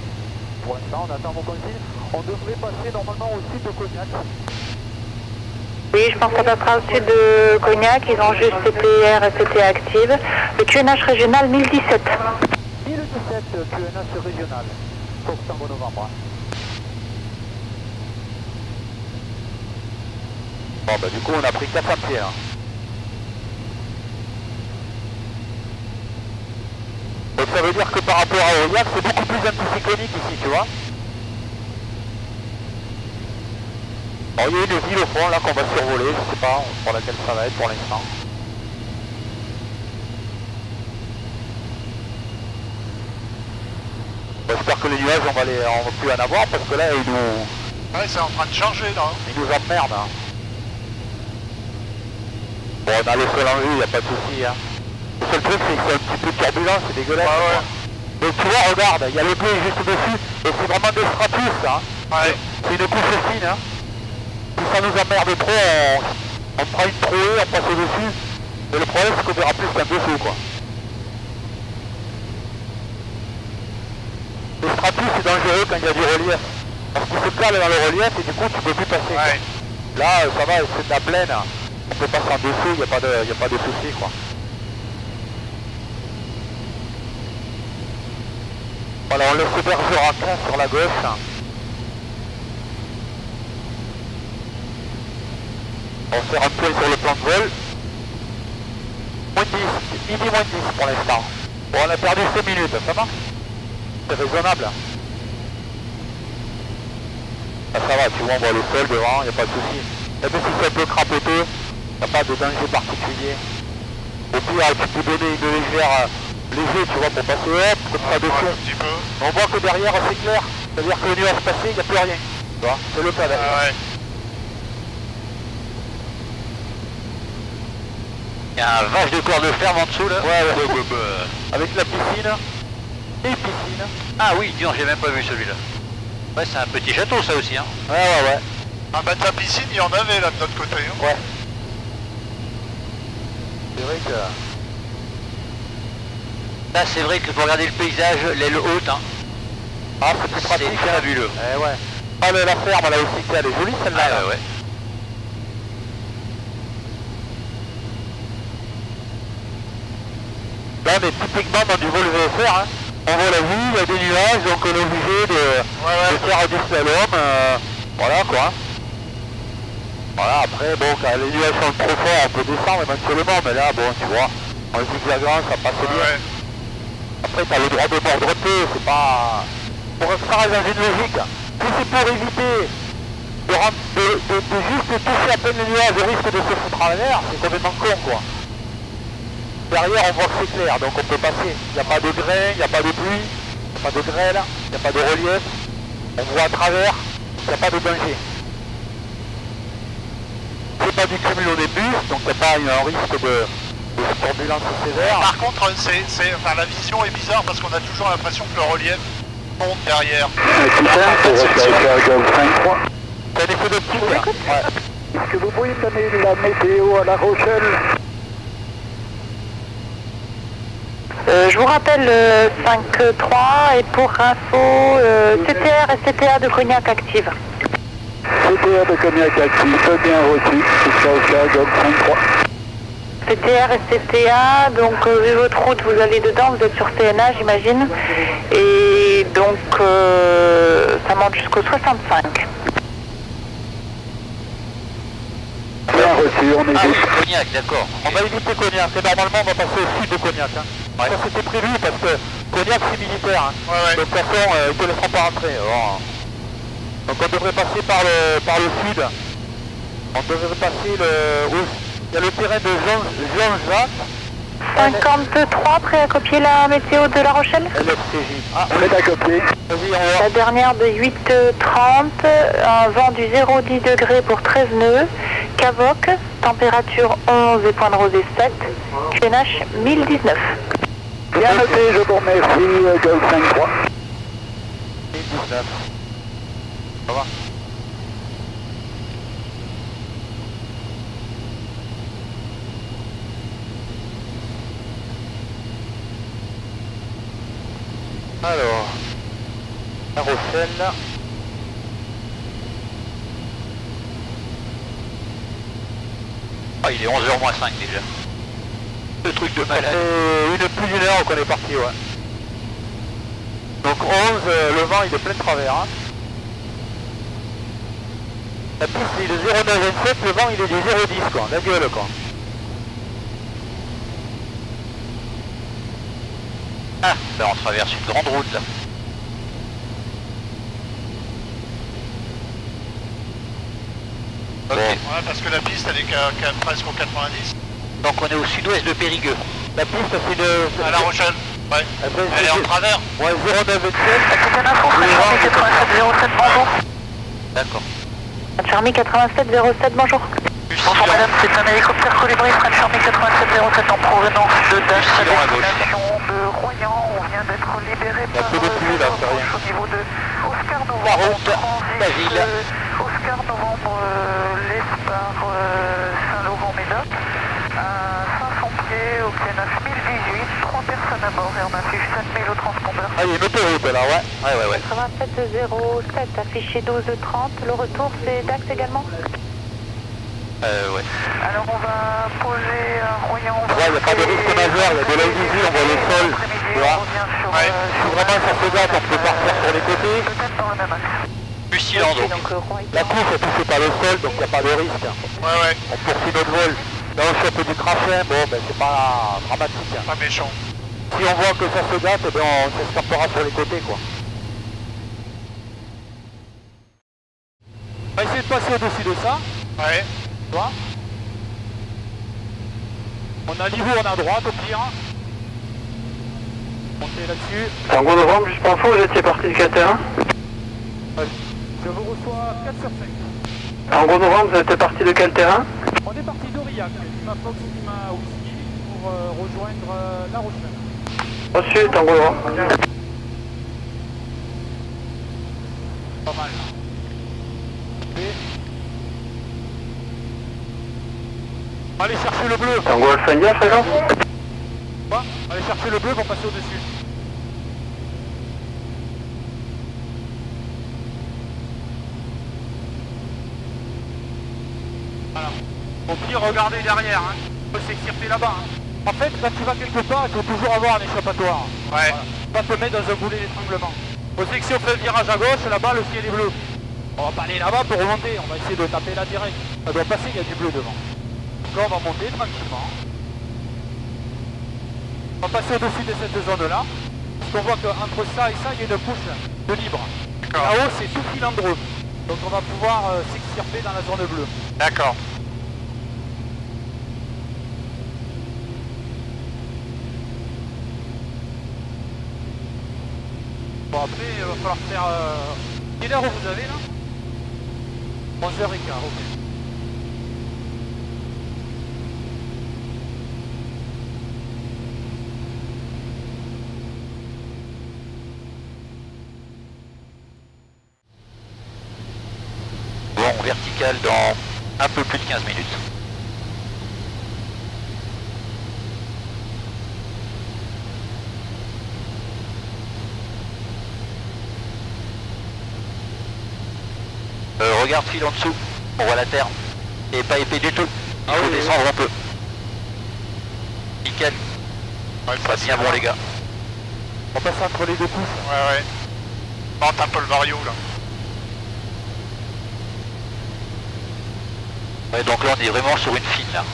Pour l'instant on attend vos consignes, on devrait passer normalement au sud de Cognac. Oui, je pense que ça passera au sud de Cognac, ils ont juste CTR et CTA active. Le QNH régional 1017. 1017 QNH régional, pour Tango Novembre. Bon bah du coup on a pris 400 pieds là. Donc ça veut dire que par rapport à Aurillac c'est beaucoup plus anticyclonique ici tu vois. Bon il y a une ville au fond là qu'on va survoler, je sais pas pour laquelle ça va être pour l'instant. J'espère que les nuages on va plus en avoir parce que là ils nous... Ouais c'est en train de changer là. Ils nous emmerdent hein. Bon on a le sol en vue, y a pas de souci hein. Le seul truc c'est que c'est un petit peu turbulent, c'est dégueulasse. Ouais. Mais tu vois regarde, il y a le bleu juste dessus et c'est vraiment des stratus hein. Ouais. C'est une couche fine hein. Si ça nous emmerde trop, on prend une trouée, on passe au-dessus. Et le problème c'est qu'on verra plus qu'un dessous quoi. Les stratus c'est dangereux quand il y a du relief. Parce qu'il se cale dans le relief et du coup tu peux plus passer. Ouais. Là ça va, c'est de la plaine. On peut passer en dessous, il n'y a pas de souci quoi. Voilà, on laisse Bergerac sur la gauche. On va faire un point sur le plan de vol. Moins 10, midi moins 10 pour l'instant. Bon, on a perdu 5 minutes, ça va? C'est raisonnable. Ah, ça va, tu vois, on voit le sol devant, il n'y a pas de souci. Même si c'est un peu crapoteux, il n'y a pas de danger particulier. Au pire, tu peux donner une légère léger, tu vois, pour passer hop, comme ça dessous. On voit que derrière, c'est clair. C'est-à-dire que le nuage passé, il n'y a plus rien. Tu vois, c'est le cas derrière. Ah ouais. Il y a un vache de corps de ferme en dessous là. Ouais. Avec la piscine. Et piscine. Ah oui, dis donc, j'ai même pas vu celui-là. Ouais, c'est un petit château ça aussi, hein. Ouais. Ah bah ta piscine, il y en avait là de notre côté. Hein. Ouais. C'est vrai que... Là, c'est vrai que pour regarder le paysage, l'aile haute, hein. Ah, c'est pratique, fabuleux. Eh ouais. Ah, la ferme là aussi, elle est jolie celle-là. Ah, ouais. Là, on est typiquement dans du vol VFR, hein. On voit la vue, il y a des nuages, donc on est obligé de faire du slalom. Voilà quoi. Voilà, après, bon, quand les nuages sont trop forts, on peut descendre éventuellement, mais là, bon, tu vois, en zigzagant, ça passe bien. Après, t'as le droit de bordreter, c'est pas... Pour ça reste dans une logique. Si c'est pour éviter de juste toucher à peine les nuages au risque de se foutre en l'air, c'est complètement con, quoi. Derrière, on voit que c'est clair, donc on peut passer. Il n'y a pas de grain, il n'y a pas de pluie, il n'y a pas de grêle, il n'y a pas de relief. On voit à travers, il n'y a pas de danger. C'est pas du cumul au début, donc il n'y a pas un risque de turbulence sévère. Par contre, enfin, la vision est bizarre parce qu'on a toujours l'impression que le relief monte derrière. C'est un effet d'optique là. Ouais. Est-ce que vous pourriez donner la météo à La Rochelle? Je vous rappelle 5-3 et pour info, CTR et CTA de Cognac active. CTR de Cognac actif, bien reçu, c'est Golf 5-3. CTR et CTA, donc vu votre route, vous allez dedans, vous êtes sur CNA j'imagine, et donc ça monte jusqu'au 65. Bien reçu, on est Ah oui, Cognac, d'accord. On va éviter Cognac, et normalement on va passer au sud de Cognac. Hein. Ouais. Ça c'était prévu parce que Cognac c'est militaire. Hein. Ouais. Donc de toute façon, ils ne te laisseront pas rentrer. Bon. Donc on devrait passer par le sud. On devrait passer le... Oui, il y a le terrain de Jean-Jacques. 53, prêt à copier la météo de La Rochelle? LFCJ. Ah, prêt à copier. Vas-y, on va. La dernière de 8h30, un vent du 0,10 degrés pour 13 nœuds, Cavoc, température 11 et point de rosée 7, QNH 1019. Bien noté, je vous remercie, Golf 5-3. 1019. Ça va. Alors, La Rochelle. Ah, il est 11h moins 5 déjà. Le truc de malade. Plus d'une heure qu'on est parti, ouais. Donc 11, le vent il est plein de travers. Hein. La piste il est de 0,927, le vent il est du 0,10 quoi, la gueule quoi. Ah, là on traverse une grande route là. Ok. Ouais, parce que la piste elle est presque au 90. Donc on est au sud-ouest de Périgueux. La piste c'est de... À La Rochelle. Ouais. Elle est en travers. Ouais, 0,927. C'est un info, Charmy 8707, bonjour. D'accord. Charmy 8707, bonjour. Bonjour madame, c'est un hélicoptère Colibri, Charmy 8707 en provenance de Dash, à destination de Royan. On vient d'être libéré par au niveau de Oscar Novembre, transit Oscar Novembre, l'Est par Saint-Laurent-Médoc, à 500 pieds, au QNH 1018, 3 personnes à bord et on affiche 7000 au transpondeur. Ah, il y a une autoroute là, ouais. Ouais. 8707, affiché 1230, le retour c'est Dax également? Ouais. Alors on va poser un Royan. Ouais, il n'y a pas de risque majeur, il y a de la visu, on voit le sol. Tu vois. Si vraiment ça se gâte, on peut partir sur les côtés. Peut-être dans le même axe. Fusilant donc. La course est touchée par le sol, donc il n'y a pas de risque. Ouais. On poursuit notre vol. Là on chope du trachin, bon ben c'est pas dramatique. Pas méchant. Si on voit que ça se gâte, eh ben, on s'escampera sur les côtés quoi. On va essayer de passer au-dessus de ça. Ouais. Tu vois. On a niveau en à droite au pire. Montez là-dessus. Tango Novembre, juste pour info, vous étiez parti de quel terrain? Je vous reçois 4 sur 5. Tango Novembre, vous étiez parti de quel terrain? On est parti d'Aurillac, Lima Fox, Lima Whisky, pour rejoindre La Rochelle. Reçu, Tango Novembre. Pas mal. Allez chercher le bleu. Tango Alpha India, fréquence? Allez chercher le bleu pour passer au-dessus. Voilà. Au pire, regardez derrière. Hein. On peut s'extirper là-bas. Hein. En fait, quand tu vas quelque part, il faut toujours avoir un échappatoire. Ouais. Voilà. Pas te mettre dans un boulet d'étranglement. On sait que si on fait le virage à gauche, là-bas, le ciel est bleu. On va pas aller là-bas pour remonter. On va essayer de taper là direct. Ça doit passer, il y a du bleu devant. Donc là, on va monter tranquillement. On va passer au-dessus de cette zone-là. Parce qu'on voit qu'entre ça et ça, il y a une couche de libre. Là-haut, c'est tout filandreux. Donc on va pouvoir s'extirper dans la zone bleue. D'accord. Bon, après, il va falloir faire... Quelle heure vous avez là? 11h15, ok. Bon, vertical dans un peu plus de 15 minutes. Regarde, file en dessous, on voit la terre. Et pas épais du tout. Il faut descendre un peu. Nickel. Ouais, ça bien bon les gars. On passe entre les deux couches. Ouais. Tente un peu le vario là. Ouais, donc là on est vraiment sur une fine là.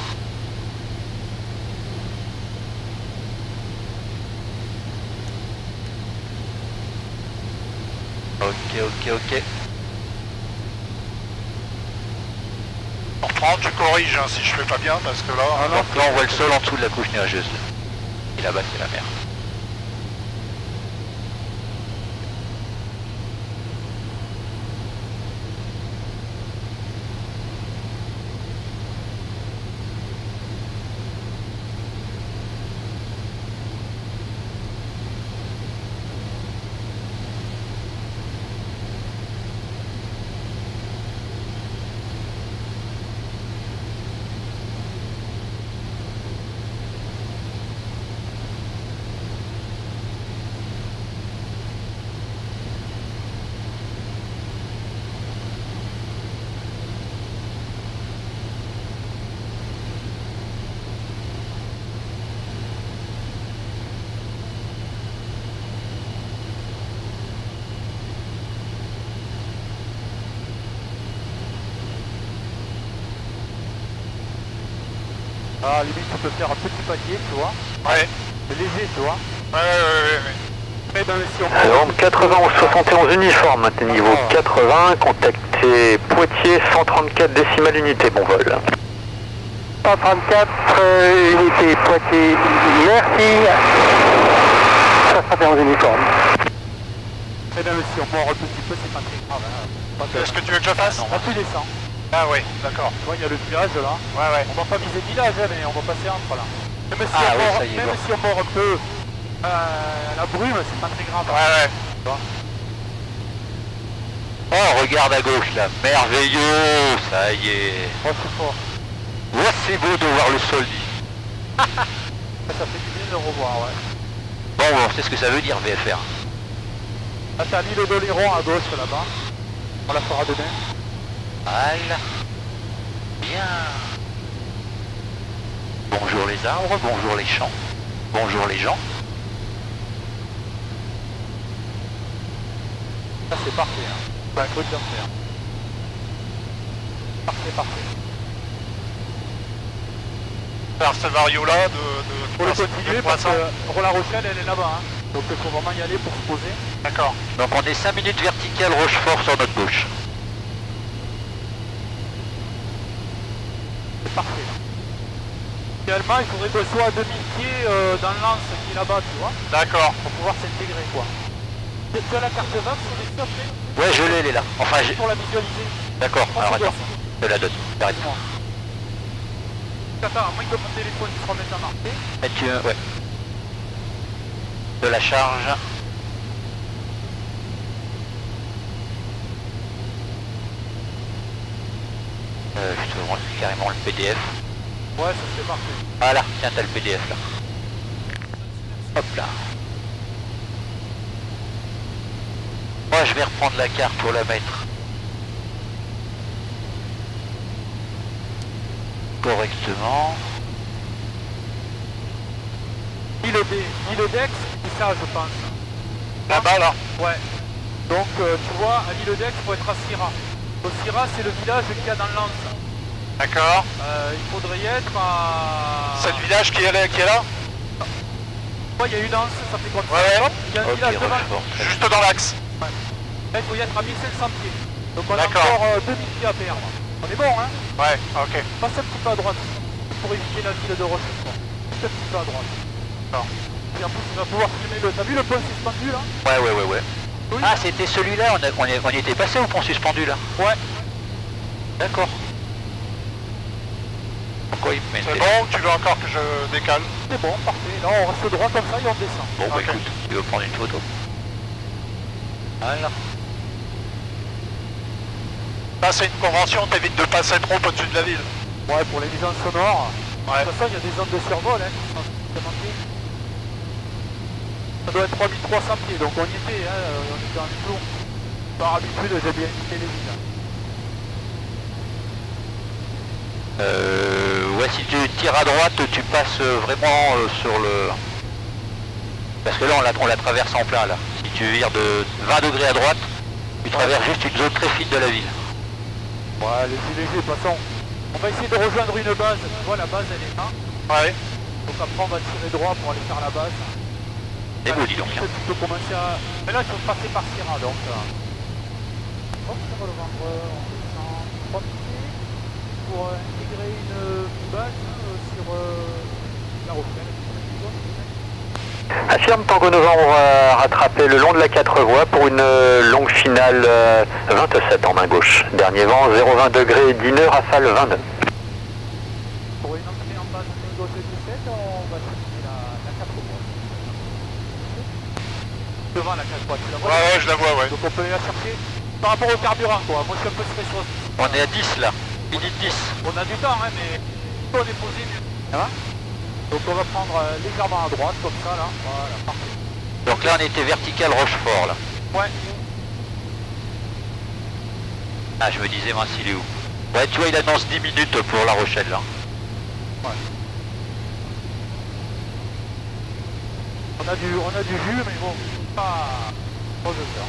Ok. On reprend, tu corriges hein, si je fais pas bien parce que là... Donc là on voit le sol en dessous de la couche nuageuse. Là. Et là-bas c'est la mer. Ah, limite, tu peux faire un petit panier, tu vois. Ouais. Léger, tu vois. Ouais. Mais ben, si on... Donc 91 71 uniforme, maintenez niveau 80, contactez Poitiers 134 décimales unité, bon vol. 134 unité Poitiers, merci. 71 uniforme. Mais ben, si on mord un petit peu, c'est pas très grave. Hein. Est-ce que tu veux que je fasse? Là, tu descends. Ah ouais, d'accord. Tu vois, il y a le virage là. Ouais. On va pas viser le village, mais on va passer entre là. Même si, Ah, on, oui, mord, ça y est, même bon. si on mord un peu la brume, c'est pas très grave. Ouais. Oh, regarde à gauche là, merveilleux, ça y est. Oh, c'est fort. Ouais, c'est beau de voir le sol dit. Ça fait du bien de le revoir, ouais. Bon, on sait ce que ça veut dire VFR. Là, t'as l'île d'Oléron à gauche là-bas. On la fera demain. Voilà. Bien. Bonjour les arbres, bonjour les champs, bonjour les gens. Ça, c'est parfait. Hein. Bah, faut bien faire. Parfait, parfait. Alors ce vario-là de Faut le continuer parce que La Rochelle, elle est là-bas. Hein. Donc il faut vraiment y aller pour se poser. D'accord. Donc on est 5 minutes verticale Rochefort sur notre gauche. C'est parfait. Là. Idéalement, il faudrait qu'on soit à demi-pied dans l'anse qui est là-bas, tu vois. D'accord. Pour pouvoir s'intégrer, quoi. Tu as la carte VAX sur les stocks? Ouais, je l'ai, elle est là. Enfin, j'ai... Pour la visualiser. D'accord, alors attends. Je la donne. Arrête. Attends, moi il peut mon téléphone qui se remet à marquer. Et tu... ouais. De la charge. Je te montre carrément le PDF. Ouais, ça c'est parfait. Voilà, tiens, t'as le PDF là. Hop là. Moi je vais reprendre la carte pour la mettre correctement. L'île Dex, c'est ça je pense. Là-bas là. Ouais. Donc tu vois, à l'île Dex, il faut être à Syrah. Au Syrah, c'est le village qu'il y a dans l'Anse. D'accord. Il faudrait y être à... C'est le village qui est là? Ouais, il y a une anse, ça fait comme ça. Ouais. Il y a un village devant. Juste dans l'axe. Ouais. Là, il faut y être à 1500 pieds. Donc on a D'accord. encore 2000 pieds à perdre. On est bon, hein? Ouais, ok. Passe un petit peu à droite pour éviter la ville de Rochefort. Juste un petit peu à droite. Non. Et en plus, on va pouvoir filmer le... T'as vu le pont suspendu là? Ouais. Oui. Ah, c'était celui-là, on y était passé au pont suspendu là? Ouais. D'accord. Pourquoi il me met C'est bon ou tu veux encore que je décale? C'est bon, parfait. Là, on reste droit comme ça et on descend. Bon, bah Ok. écoute, tu veux prendre une photo? Voilà. Là c'est une convention, t'évites de passer trop au-dessus de la ville. Ouais, pour les nuisances sonores. Ouais. De toute façon, il y a des zones de survol hein, qui sont supplémentées. Ça doit être 3300 pieds, donc on y était, hein, on était dans le plomb. Par habitude, j'ai bien évité les villes. Ouais, si tu tires à droite, tu passes vraiment sur le... Parce que là, on la traverse en plein, là. Si tu vires de 20 degrés à droite, tu traverses juste une zone très fine de la ville. Ouais, les léger, de toute façon. On va essayer de rejoindre une base. Tu vois, la base, elle est là. Ouais. Donc après, on va tirer droit pour aller faire la base. C'est beau, dis donc. Tu peux commencer à... Mais là, il faut passer par Syrah, donc... Hop, ça va le vendre, on descend 3 pieds pour intégrer une base sur La Rochelle. Affirme Tango Novembre, on va rattraper le long de la 4 voies pour une longue finale 27 en main gauche. Dernier vent 0,20 degrés, 10 nœuds, rafale 20 nœuds. Pour une entrée en base main gauche 17, on va chercher la 4 voies. Devant la 4 voies, tu la vois? Ouais, je la vois, ouais. Donc on peut aller la chercher par rapport au carburant, quoi. Moi, je suis un peu stressé sur... On est à 10 là. Il dit 10. On a du temps, hein, mais on est posé mieux. Ça va? Donc on va prendre légèrement à droite, comme ça, là. Voilà, parfait. Donc là, on était vertical Rochefort là. Ouais. Ah, je me disais, mince, il est où? Ouais, tu vois, il annonce 10 minutes pour La Rochelle là. Ouais. On a du jus, mais bon, pas trop de peur.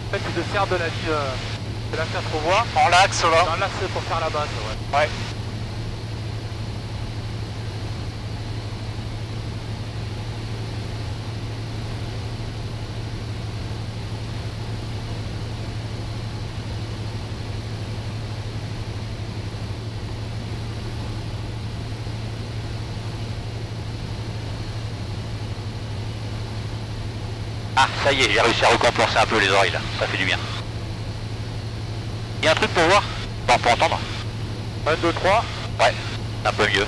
En fait, tu te sers de la ville de la 4 voies. En l'axe là. Dans l'axe pour faire la base, ouais. Ouais. Ah, ça y est, j'ai réussi à recompenser un peu les oreilles là. Ça fait du bien. Il y a un truc pour voir? Bon, pour entendre? 1, 2, 3. Ouais, un peu mieux.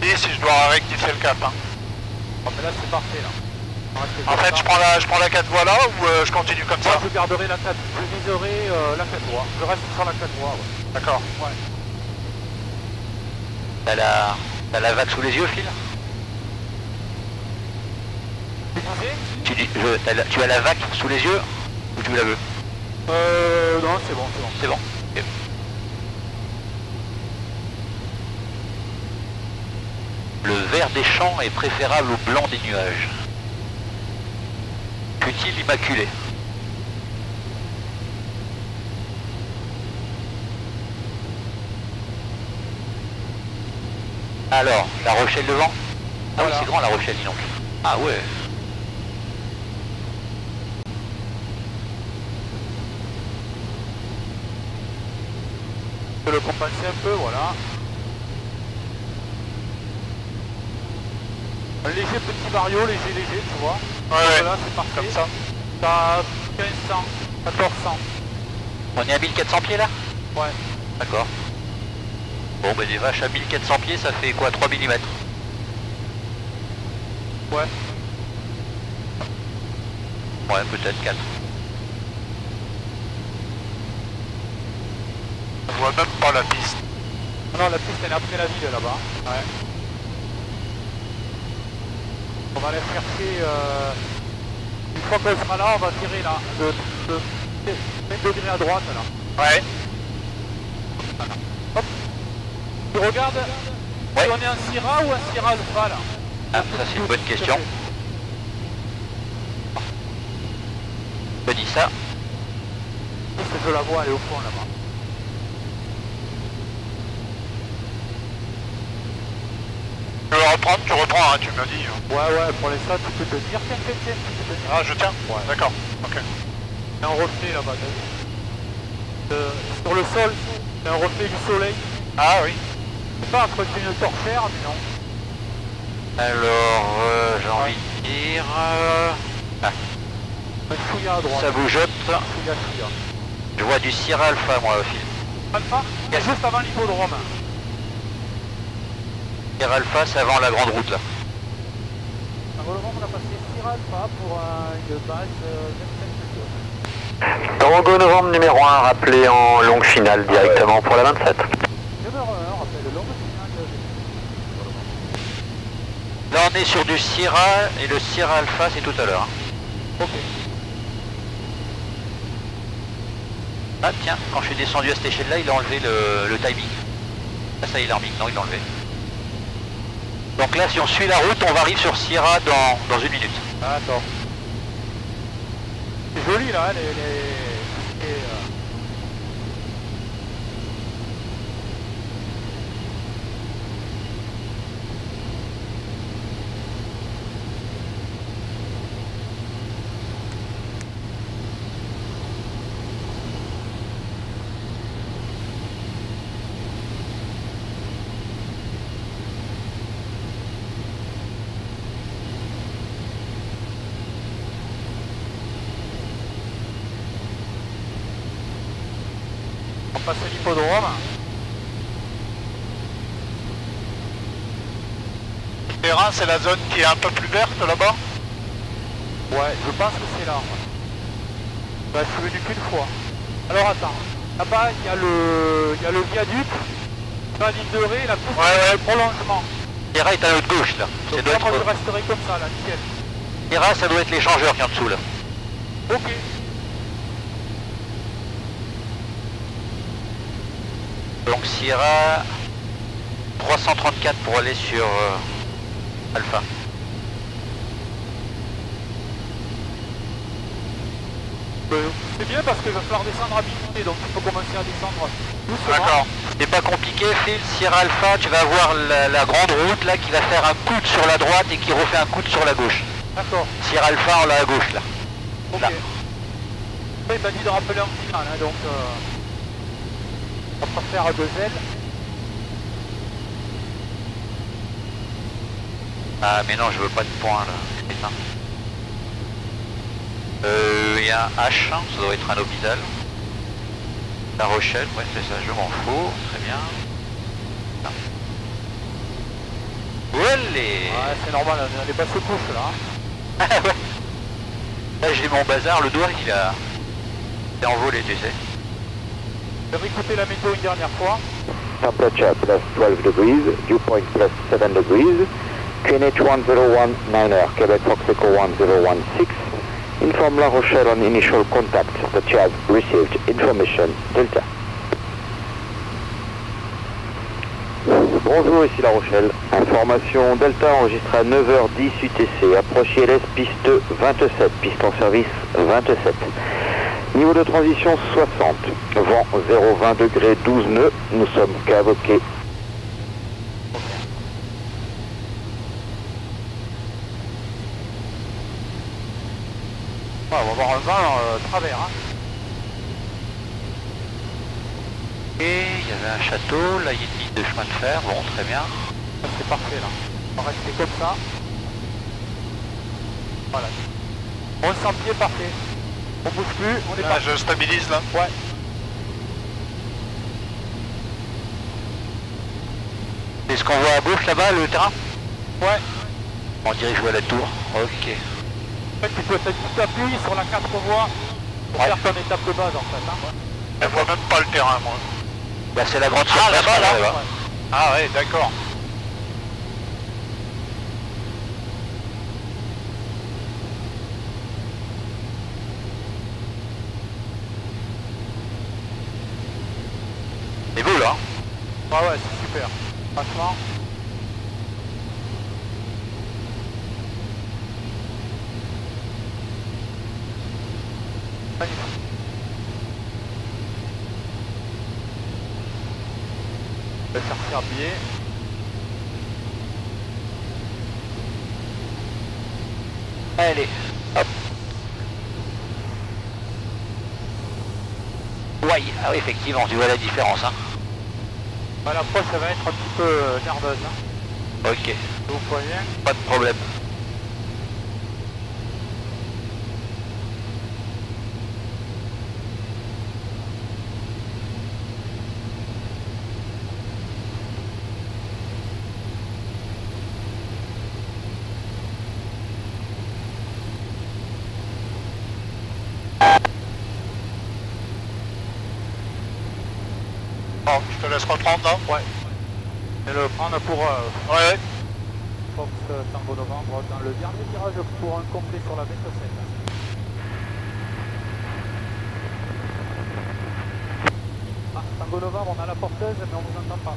Et si je dois rectifier le cap, hein. Oh, mais là, c'est parfait, là. En fait, je prends la 4 voies là ou je continue comme ça? Je garderai la 4, je viserai la 4 voies. Je reste sur la 4 voies, ouais. D'accord. Ouais. T'as la vague sous les yeux, Phil? Tu as la vague sous les yeux ou tu la veux? Non, c'est bon, c'est bon. C'est bon. Okay. Le vert des champs est préférable au blanc des nuages. Fut-il immaculé? Alors, La Rochelle devant? Ah voilà. Oui, c'est grand La Rochelle, dis donc. Ah ouais. Je peux le compenser un peu, voilà. Un léger petit vario, léger, tu vois. Ouais, voilà, c'est parfait. Comme ça. T'as 1500, 1400. On est à 1400 pieds là? Ouais. D'accord. Bon bah des vaches à 1400 pieds, ça fait quoi, 3 mm? Ouais. Ouais, peut-être 4. On voit même pas la piste. Non, la piste elle est après la ville là-bas. Ouais. On va aller chercher, une fois qu'elle sera là, on va tirer là, de 20 degrés à droite là. Ouais. Voilà. Hop. Tu regardes, si on est un Syrah ou un Syrah Alpha là? Ah, ça c'est une bonne question. Je dis ça. Je la vois, elle est au fond là-bas. Tu veux reprendre? Tu reprends, hein, tu me dis. Ouais, pour l'instant tu peux te dire, tiens, tu peux te dire. Ah, je tiens? Ouais. D'accord, ok. C'est un reflet là-bas, t'as vu? Sur le sol, c'est un reflet du soleil. Ah oui. C'est pas après une torchère, mais non. Alors, j'ai envie de dire... Ah. Un chouïa à droite. Ça vous jette. Chouïa. Je vois du Sierra Alpha, moi, Phil. Alpha? Yes. Juste avant l'hippodrome. Sierra Alpha, c'est avant la grande route, là. Avant le moment, on a passé Sierra Alpha pour une base 25 km. Tango Novembre numéro 1, rappelé en longue finale directement pour la 27. Numéro 1, rappelle longue finale. Là, on est sur du Sierra, et le Sierra Alpha, c'est tout à l'heure. Ok. Ah tiens, quand je suis descendu à cette échelle-là, il a enlevé le timing. Ah ça, il l'a remis. Non, il l'a enlevé. Donc là, si on suit la route, on va arriver sur Sierra dans 1 minute. Ah, attends. C'est joli là, les... passer l'hippodrome. Le terrain, c'est la zone qui est un peu plus verte là-bas? Ouais, je pense que c'est là. Bah, je suis venu qu'une fois. Alors attends, là-bas il y a le viaduc, la ligne de ré, la piste ouais. prolongement. Sierra est à notre gauche là. Donc là, moi je resterai comme ça là, nickel. Sierra, ça doit être l'échangeur qui est en dessous là. Ok. Donc Sierra 334 pour aller sur Alpha. C'est bien parce qu'il va falloir descendre à mi-côté, donc il faut commencer à descendre doucement. D'accord. C'est pas compliqué, Phil. Sierra Alpha, tu vas avoir la grande route là qui va faire un coude sur la droite et qui refait un coude sur la gauche. D'accord. Sierra Alpha, on l'a à gauche là. Ok. Là. Il m'a dit de rappeler en finale, hein, donc on va pas faire à 2 ailes. Ah mais non, je veux pas de points là. Putain. Il y a un H, ça doit être un hôpital. La Rochelle, ouais c'est ça, je m'en fous, très bien. Allez. Ouais, c'est normal, on est pas sous couche là. Ouais. Là j'ai mon bazar, le doigt il a envolé, tu sais. Je vais écouter la météo une dernière fois. Temperature plus 12 degrees, dew point plus 7 degrees, QNH 1019er, Quebec Fox Echo 1016. Inform La Rochelle on initial contact that you have received information Delta. Bonjour, ici La Rochelle. Information Delta enregistrée à 9h10 UTC. Approche ILS piste 27, piste en service 27. Niveau de transition 60. Vent 0,20 degrés 12 nœuds. Nous sommes cavoqués. On va avoir un vent travers. Hein. Et il y avait un château, là il y a une ligne de chemin de fer, bon très bien. C'est parfait là. On va rester comme ça. Voilà. On se sent pied parfait. On bouge plus, on est Là, parti. je stabilise là. Ouais. C'est ce qu'on voit à gauche là-bas, le terrain? Ouais. On dirige vers la tour, ok. En fait, tu peux t'appuyer sur la 4 voies pour faire ton étape de base en fait. Hein. Je vois même pas le terrain moi. Bah c'est la grande surface là-bas, là. là-bas. Ah ouais, d'accord. C'est beau là. Ah ouais, c'est super. Franchement. Magnifique. Je vais faire biais. Allez, hop. Ouais, ah oui effectivement, tu vois la différence hein. Bah, l'approche ça va être un petit peu nerveuse. Hein. Ok, Vous voyez. pas de problème. Bon, je te laisse reprendre là. Ouais. Et le prendre pour Ouais. Fox Tango Novembre dans le dernier virage pour un complet sur la 27. Ah, Tango Novembre, on a la porteuse mais on vous entend pas.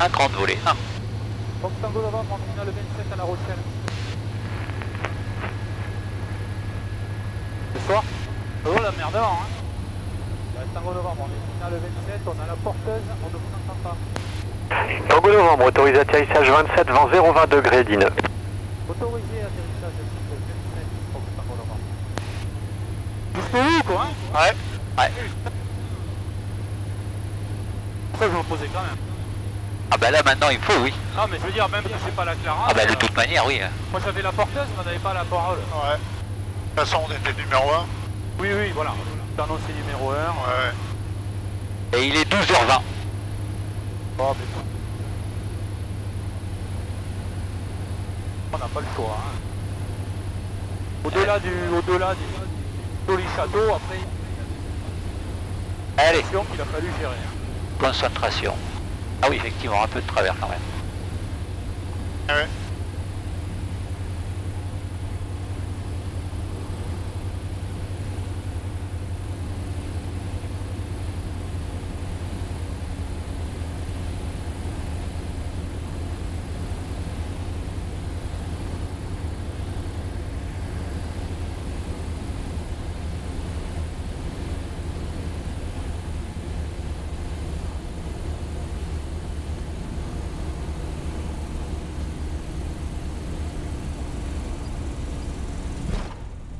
Un 30 volets, 1. Fox Tango Novembre, on finit le 27 à La Rochelle. Ce soir. Oh la merde avant hein. Tango Novembre, on est final le 27, on a la porteuse, on ne vous entend pas. Tango Novembre, autorisé atterrissage 27, vent 0,20 degrés 10 nœuds. Autorisé atterrissage le 27, Fox Tango Novembre. Jusqu'au bout quoi hein. Ouais. Ouais. Pourquoi je me posais quand même. Ah bah là maintenant il faut, oui. Non mais je veux dire, même si c'est pas la Clara. Ah bah de toute manière, oui. Moi j'avais la porteuse, mais on n'avait pas la parole. Ouais. De toute façon, on était numéro 1. Oui, oui, voilà. Annoncé numéro 1. Ouais. Et il est 12h20. Oh, mais écoute. On n'a pas le choix. Hein. Au-delà du joli château, après. Allez, Qu'il a fallu gérer. Hein. concentration. Ah oui, effectivement, un peu de travers quand même. Ouais.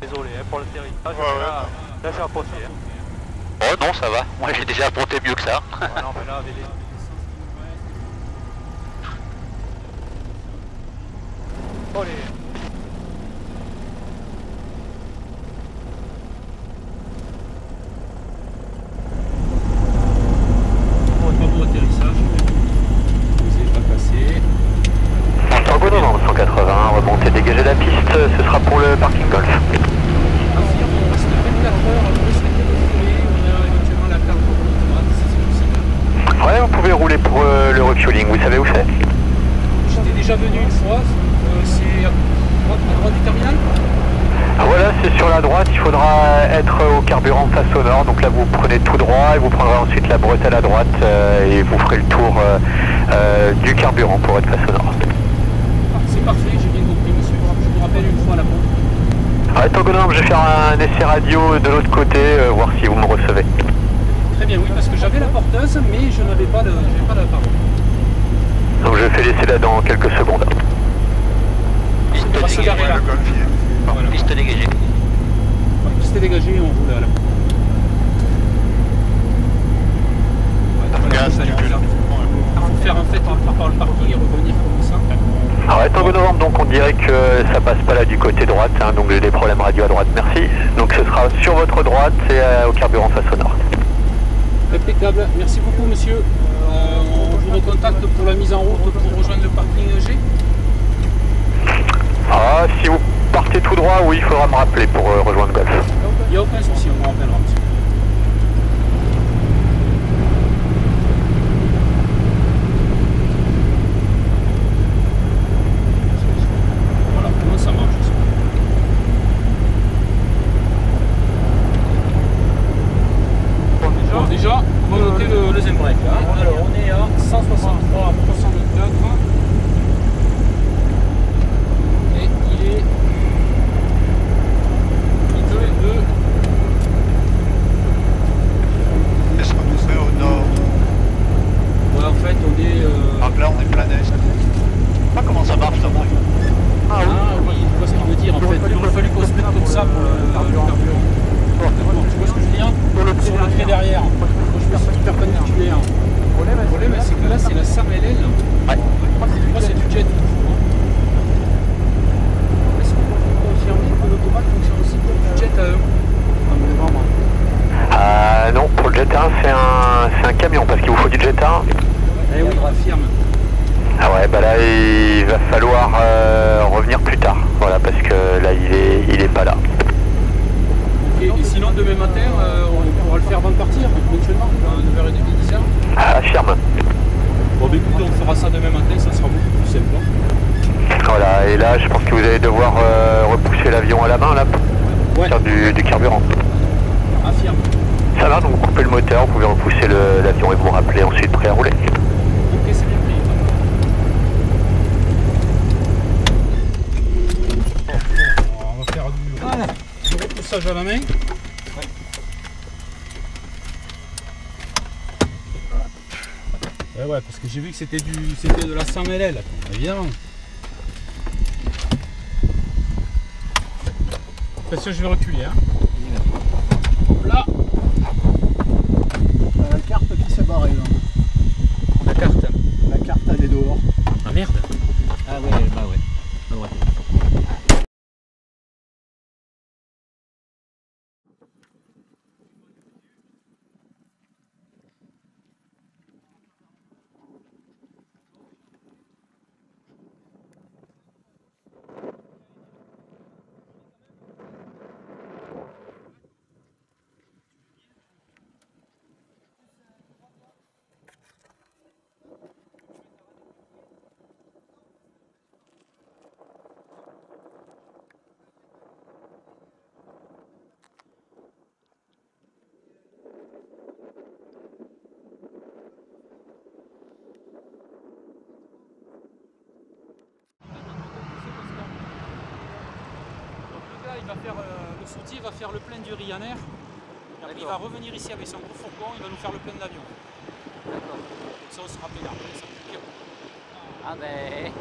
Désolé hein, pour le territoire. Ouais, là j'ai approché. Hein. Oh non, ça va. Moi j'ai déjà apporté mieux que ça. Ouais, non, mais là, avec les... Oh les... Pas beau atterrissage. Vous n'avez pas passé. à droite, il faudra être au carburant face au nord. Donc là, vous prenez tout droit et vous prendrez ensuite la bretelle à droite et vous ferez le tour du carburant pour être face au nord. C'est parfait, j'ai bien compris, monsieur. Je vous rappelle une fois la pompe. Ouais, Tango Novembre, je vais faire un essai radio de l'autre côté, voir si vous me recevez. Très bien, oui, parce que j'avais la porteuse, mais je n'avais pas, pas la parole. Donc je fais l'essai là dans quelques secondes. On va se garer là. Voilà. Piste dégagée. Piste dégagée, on roule à la pompe. Gaz, Il faut faire en fait par le parking et revenir comme ça. Ah ouais, Tango Novembre, donc on dirait que ça passe pas là du côté droite, hein, donc j'ai des problèmes radio à droite, merci. Donc ce sera sur votre droite et au carburant face au nord. Impeccable, merci beaucoup monsieur. On vous recontacte pour la mise en route pour rejoindre le parking G. Ah, si vous partez tout droit, oui, il faudra me rappeler pour rejoindre Golf. Il n'y a aucun souci, on vous rappellera monsieur. Voilà, comment ça marche ça. Bon, déjà, on va noter le deuxième break. Hein. Alors, on est à 163, 324. Et il est 2. Est-ce qu'on nous fait au nord? Ouais, en fait, on est. Donc là, on est plein est. Je sais pas comment ça marche, ça marche. Ah oui, je vois ce qu'il veut dire en fait. Il aurait fallu qu'on se mette comme ça pour le carburant. Tu vois ce que je veux dire? Sur le trait derrière. Moi, je me suis dit perpendiculaire. Le problème, c'est que là, c'est la SAM-LL. Ouais. Moi, c'est du jet. Est-ce qu'on peut confirmer que l'automate fonctionne aussi pour du jet à 1? Non, pour le Jet 1, c'est un camion parce qu'il vous faut du Jet 1. Eh oui, on affirme. Ah ouais, bah là, il va falloir revenir plus tard. Voilà, parce que là, il est pas là. Et sinon, demain matin, on pourra le faire avant de partir, éventuellement, à 9h30, 10h. Affirme. Bon, bah écoutez, on fera ça demain matin, ça sera beaucoup plus simple. Voilà, et là, je pense que vous allez devoir repousser l'avion à la main, là, pour faire du carburant. Affirme. Ça va, donc vous coupez le moteur, vous pouvez repousser l'avion et vous rappeler ensuite prêt à rouler. Ok, c'est bien pris. On va faire du repoussage à la main. Ouais, parce que j'ai vu que c'était de la SAM-LL, évidemment. Attention, je vais reculer. Hein. Hop là. La carte qui s'est barrée là. La carte. La carte elle est dehors. Ah merde. Ah ouais, bah ouais. À droite. Il va faire le soutien, va faire le plein du Ryanair. Et après, il va revenir ici avec son gros fourgon, il va nous faire le plein de l'avion. D'accord. Ça, on sera peinard. Ah ben...